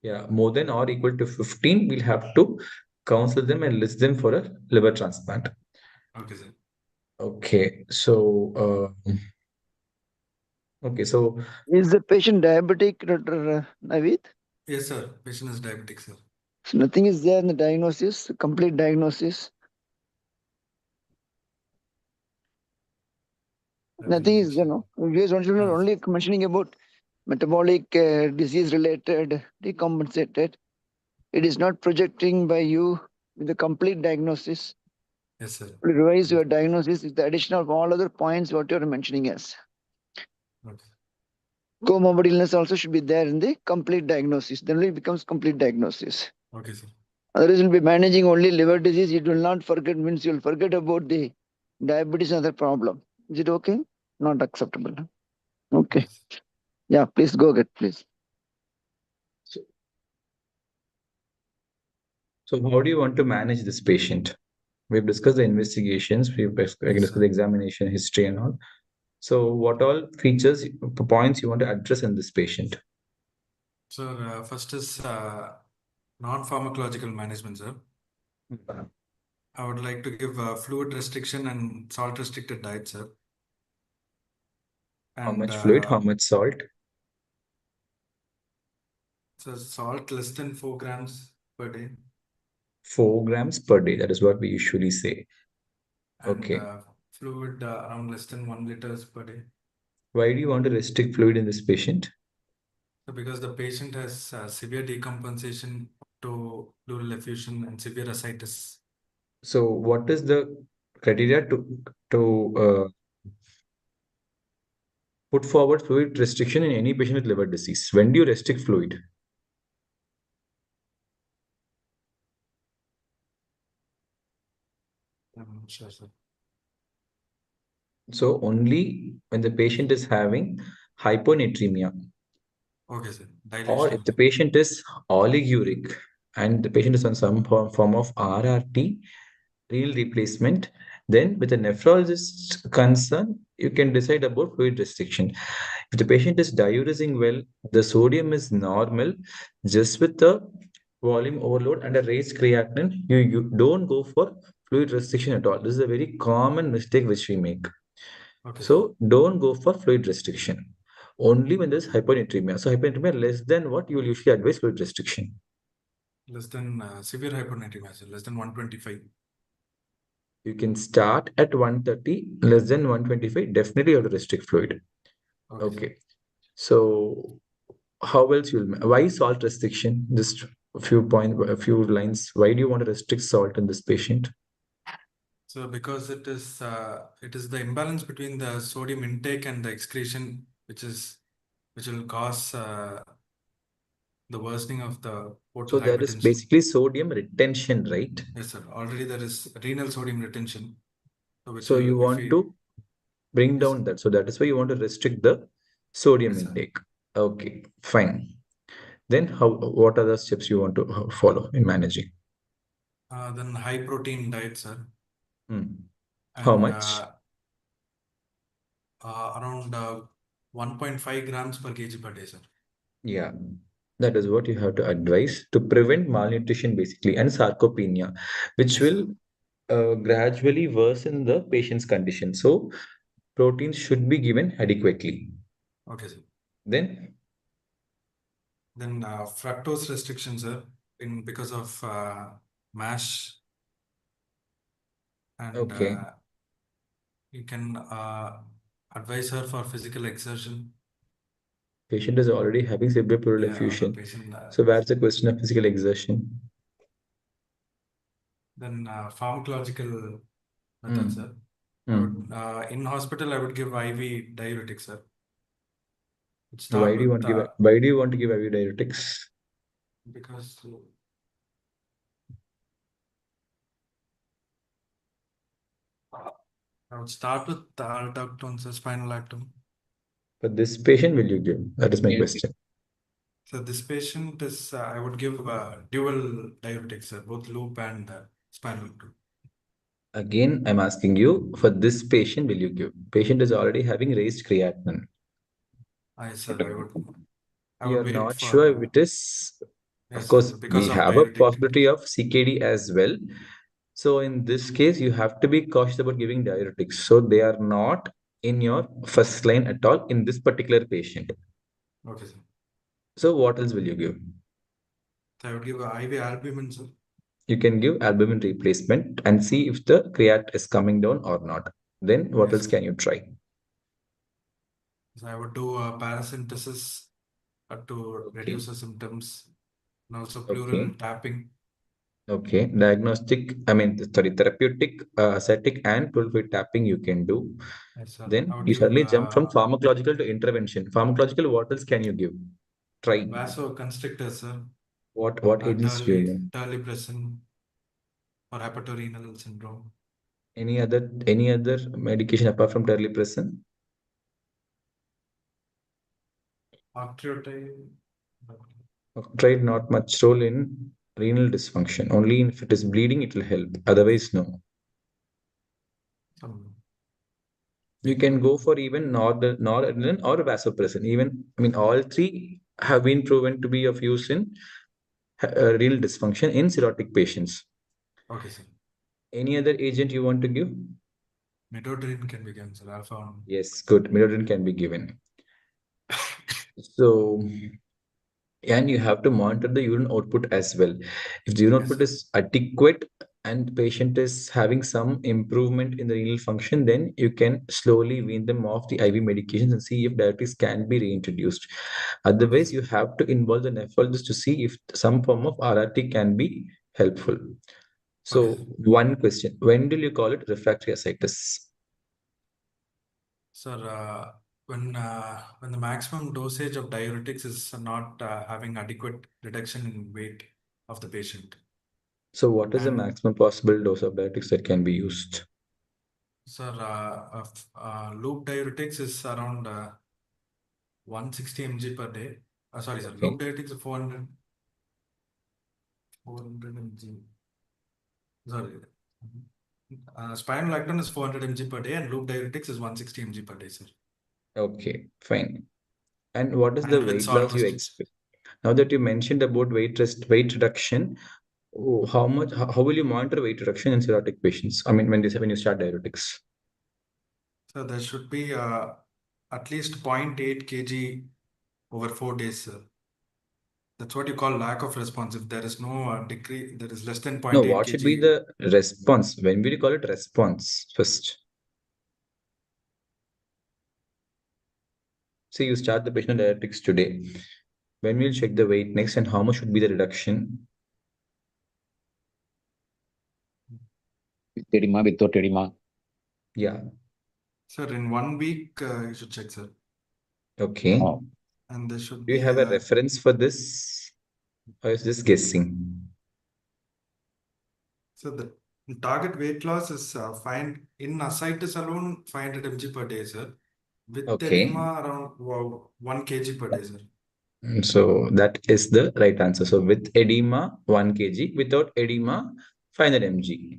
Yeah, more than or equal to 15, we'll have to counsel them and list them for a liver transplant. Okay, sir. Okay, so Is the patient diabetic, Dr. Naveed? Yes, sir. Patient is diabetic, sir. So nothing is there in the diagnosis, complete diagnosis. Nothing is there, no? We are only mentioning about metabolic disease related, decompensated. It is not projecting by you with the complete diagnosis. Yes, sir. Revise your diagnosis with the addition of all other points what you are mentioning as. Okay. Comorbid illness also should be there in the complete diagnosis. Then it becomes complete diagnosis. Okay, sir. Otherwise, you'll be managing only liver disease. You will not forget, means you'll forget about the diabetes and other problem. Is it okay? Not acceptable. Okay. Yeah, please go ahead, please. so how do you want to manage this patient? We've discussed the investigations, we've discussed the examination history and all. So what all features, points you want to address in this patient? Sir, first is non-pharmacological management, sir. I would like to give fluid restriction and salt restricted diet, sir. How And much fluid, how much salt? so salt less than 4 grams per day. 4 grams per day. That is what we usually say. And Okay. fluid around less than 1 liters per day. Why do you want to restrict fluid in this patient? So because the patient has severe decompensation to pleural effusion and severe ascites. So what is the criteria to put forward fluid restriction in any patient with liver disease? When do you restrict fluid? Sure, sir. So only when the patient is having hyponatremia. Okay, sir. Or Dilation. if the patient is oliguric and the patient is on some form of RRT, renal replacement, then with a nephrologist's concern, you can decide about fluid restriction. If the patient is diuresing well, the sodium is normal, just with the volume overload and a raised creatinine, you don't go for fluid restriction at all. This is a very common mistake which we make. Okay, sir. So don't go for fluid restriction. Only when there's hyponatremia. So hyponatremia less than what you will usually advise fluid restriction. Less than severe hyponatremia, sir. Less than 125. You can start at 130, less than 125. Definitely you have to restrict fluid. Okay, sir. Okay. So how else you'll why salt restriction? Just a few lines. Why do you want to restrict salt in this patient? So because it is the imbalance between the sodium intake and the excretion, which will cause the worsening of the portal So there is hypertension. basically sodium retention, right? Yes, sir. Already there is renal sodium retention. So you want to bring Yes, down sir. that. So that is why you want to restrict the sodium Yes, sir. intake. Okay, fine. Then what are the steps you want to follow in managing? Then high protein diet, sir. How And much? around 1.5 grams per kg per day, sir. Yeah, that is what you have to advise to prevent malnutrition basically and sarcopenia, which Yes, will sir. gradually worsen the patient's condition. So proteins should be given adequately. Okay, sir. Then Fructose restrictions, sir, because of MASH, and okay, you can advise her for physical exertion. patient is already having severe pleural Yeah, the effusion. patient. So where's the question of physical exertion? Then pharmacological methods, sir. I would, in hospital, I would give IV diuretics, sir. Why do you want to give IV diuretics? Because I would start with the aldactone, sir, spinal lactone. But this patient will you give? That is my question. So this patient is, I would give dual diuretics, sir, both loop and spinal lactone. Again, I'm asking you, for this patient, will you give? Patient is already having raised creatinine. Sir, You're wait not for, sure if it is, of yes, course, sir, we because of have a diuretic. possibility of CKD as well. So in this case, you have to be cautious about giving diuretics. So they are not in your first line at all in this particular patient. Okay, sir. So what else will you give? So I would give IV albumin, sir. You can give albumin replacement and see if the creat is coming down or not. Then what else can you try? So I would do paracentesis to reduce the symptoms, and also pleural tapping. Okay, therapeutic, ascetic, and pleural tapping you can do. Yes, sir. Then I would you give suddenly jump from pharmacological to intervention. Pharmacological, what else can you give? Try. vasoconstrictors, sir. What agents do you know? Terlipressin for hepatorenal syndrome. Any other medication apart from terlipressin? Octreotide. Octreotide not much role in renal dysfunction. Only if it is bleeding, it will help. Otherwise, no. You can go for even noradrenaline or vasopressin. Even all three have been proven to be of use in renal dysfunction in cirrhotic patients. Okay, sir. Any other agent you want to give? Midodrine can be given, sir. Alpha 1. Yes, good. Midodrine can be given. So, and you have to monitor the urine output as well. If the urine output is adequate and patient is having some improvement in the renal function, then you can slowly wean them off the IV medications and see if diuretics can be reintroduced. Otherwise, you have to involve the nephrologist to see if some form of RRT can be helpful. So, one question: when do you call it refractory ascites? Sir, when the maximum dosage of diuretics is not having adequate reduction in weight of the patient. So, what is the maximum possible dose of diuretics that can be used? Sir, loop diuretics is around 160 mg per day. Sorry, sir. Loop diuretics is 400 mg. Sorry. Spinal lactone is 400 mg per day, and loop diuretics is 160 mg per day, sir. Okay, fine. And what is the weight loss you expect? Now that you mentioned about weight reduction, how will you monitor weight reduction in cirrhotic patients? I mean, when you start diuretics. So there should be at least 0.8 kg over 4 days, sir. That's what you call lack of response. If there is no decrease, there is less than 0.8 No, what should be kg. the response? When will you call it response first? See, you start the patient on diuretics today. When will you check the weight next, and how much should be the reduction? With edema, without edema. Yeah. Sir, in 1 week, you should check, sir. Okay. Oh. And there should Do you be have a reference for this, or is this guessing? so the target weight loss is fine in ascites alone 500 mg per day, sir. With Okay. edema around 1 kg per day, sir. So that is the right answer. So with edema, 1 kg. Without edema, 500 mg.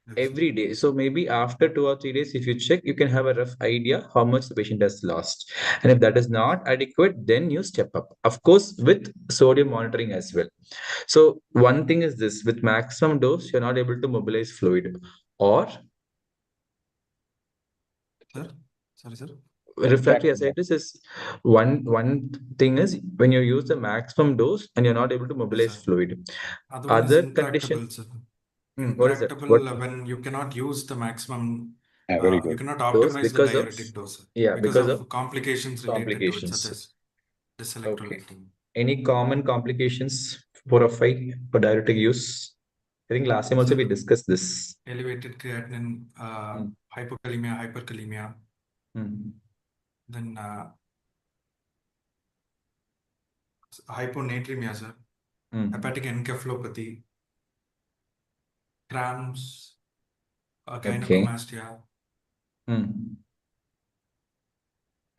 Yes, Every day. So maybe after 2 or 3 days, if you check, you can have a rough idea how much the patient has lost. And if that is not adequate, then you step up. Of course, with sodium monitoring as well. So one thing is this: with maximum dose, you're not able to mobilize fluid. Or sir. Sorry, sir. refractory ascites is one thing is when you use the maximum dose and you're not able to mobilize sir. fluid. Other one is Other intractable, condition. sir. What is that? Intractable when you cannot use the maximum, Very you good. cannot Dose optimize the because of diuretic dose, sir, yeah because because of of complications related to it, such complications. as Okay. dyselectrolyting. Any common complications for a fight for diuretic use? I think last time also So we discussed this. elevated creatinine, hypokalemia, hyperkalemia, Hmm. then hyponatremia, sir, Hmm. hepatic encephalopathy, cramps, Okay. gynecomastia. Hmm.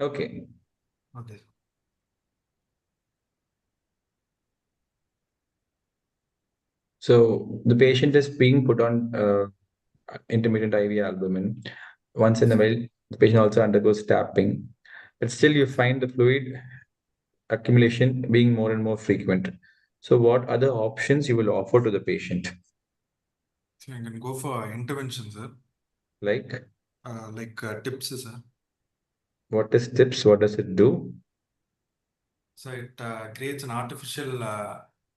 Okay. Okay. So the patient is being put on intermittent IV albumin. Once in a while, the patient also undergoes tapping, but still you find the fluid accumulation being more and more frequent. So what other options you will offer to the patient? So you can go for intervention, sir. Like Tips, sir. what is tips? What does it do? So it creates an artificial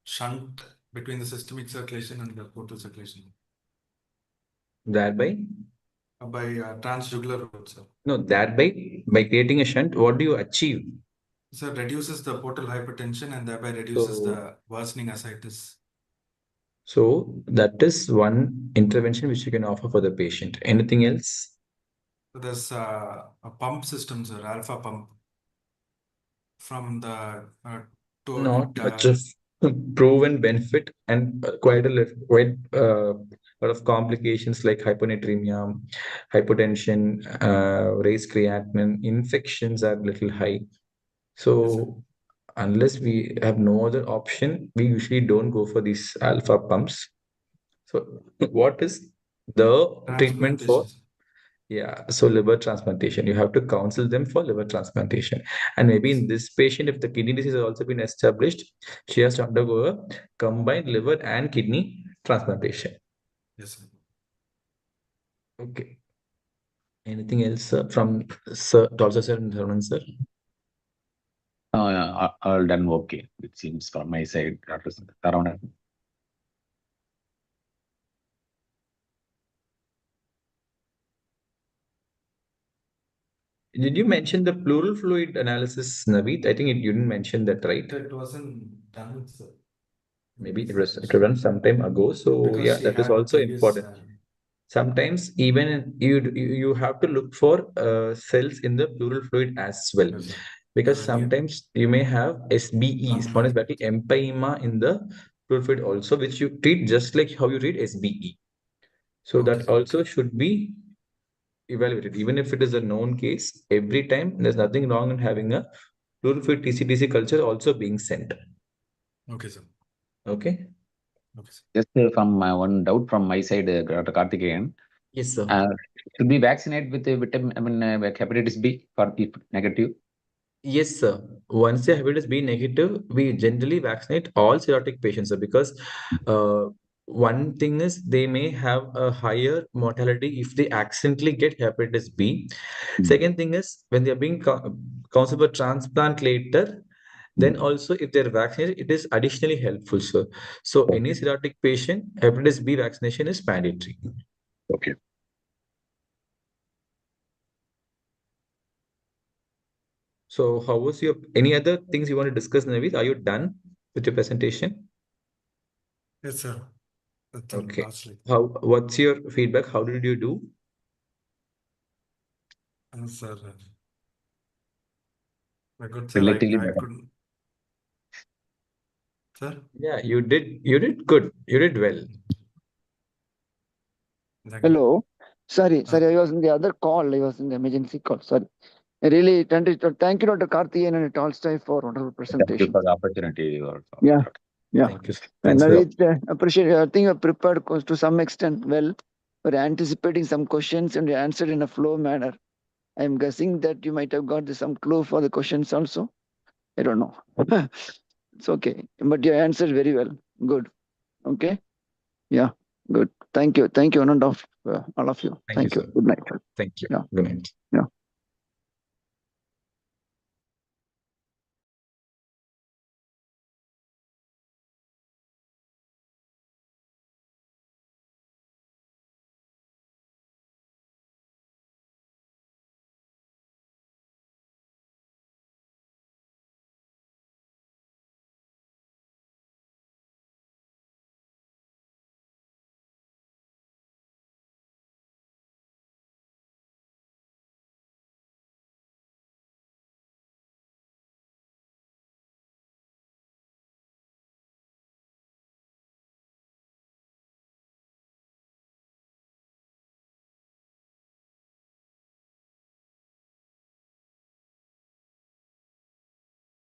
shunt between the systemic circulation and the portal circulation Thereby? by transjugular route, sir. No, thereby by creating a shunt, what do you achieve? So it reduces the portal hypertension and thereby reduces the worsening ascites. So that is one intervention which you can offer for the patient. Anything else? So there's a pump system, sir, alpha pump from the Not much of proven benefit and quite lot of complications like hyponatremia, hypotension, raised creatinine, infections are little high. So unless we have no other option, we usually don't go for these alpha pumps. So what is the treatment for? transplantation, sir. Yeah, so liver transplantation. You have to counsel them for liver transplantation. And maybe in this patient, if the kidney disease has also been established, she has to undergo a combined liver and kidney transplantation. Yes, sir. Okay. Anything else from Sir Dolce sir and Herman sir? All done okay, it seems from my side, Dr. Saravanan. Did you mention the pleural fluid analysis, Naveed? I think you didn't mention that, right? It wasn't done, sir. Maybe it was done some time ago. So Because yeah, she that is had also previous, important. Sometimes even you have to look for cells in the pleural fluid as well, yes, sir. because Earlier. sometimes you may have SBE, known as Unmet. empyema in the pleural fluid also, which you treat just like how you treat SBE. So Okay, that sir, also okay. should be evaluated, even if it is a known case. Every time there's nothing wrong in having a pleural fluid TC/TC culture also being sent. Okay, sir. Okay. Okay, sir. Just from one doubt from my side, Dr. Karthikeyan. Yes, sir. Should we vaccinate with vitamin, hepatitis B for if negative? Yes, sir. Once the hepatitis B negative, we generally vaccinate all cirrhotic patients, sir, because uh, one thing is they may have a higher mortality if they accidentally get hepatitis B. Second thing is when they are being counseled for transplant later, then also if they're vaccinated, it is additionally helpful, sir. So any cirrhotic patient, hepatitis B vaccination is mandatory. Okay. So how was your any other things you want to discuss, Naveed? Are you done with your presentation? Yes, sir. That's all. Okay. Lastly. What's your feedback? How did you do? Sir. Good, sir. Relatively I better. couldn't. Sir? Yeah, you did good. You did well. Thank you. Hello. Sorry, I was in the other call. I was in the emergency call. Sorry. I really thank you, Dr. Karthikeyan and Tolstoy for wonderful Thank you presentation. for the opportunity. Also. Yeah. Yeah. Thank you. And Thanks for Naveed, appreciate. I think you prepared to some extent well. We're anticipating some questions and you answered in a flow manner. I'm guessing that you might have got some clue for the questions also. I don't know. It's okay, but you answered very well. Good. Okay. Yeah. Good. Thank you. Thank you, all of you. Thank you, Thank you. sir. Good night. Thank you. Yeah. Good night. Yeah.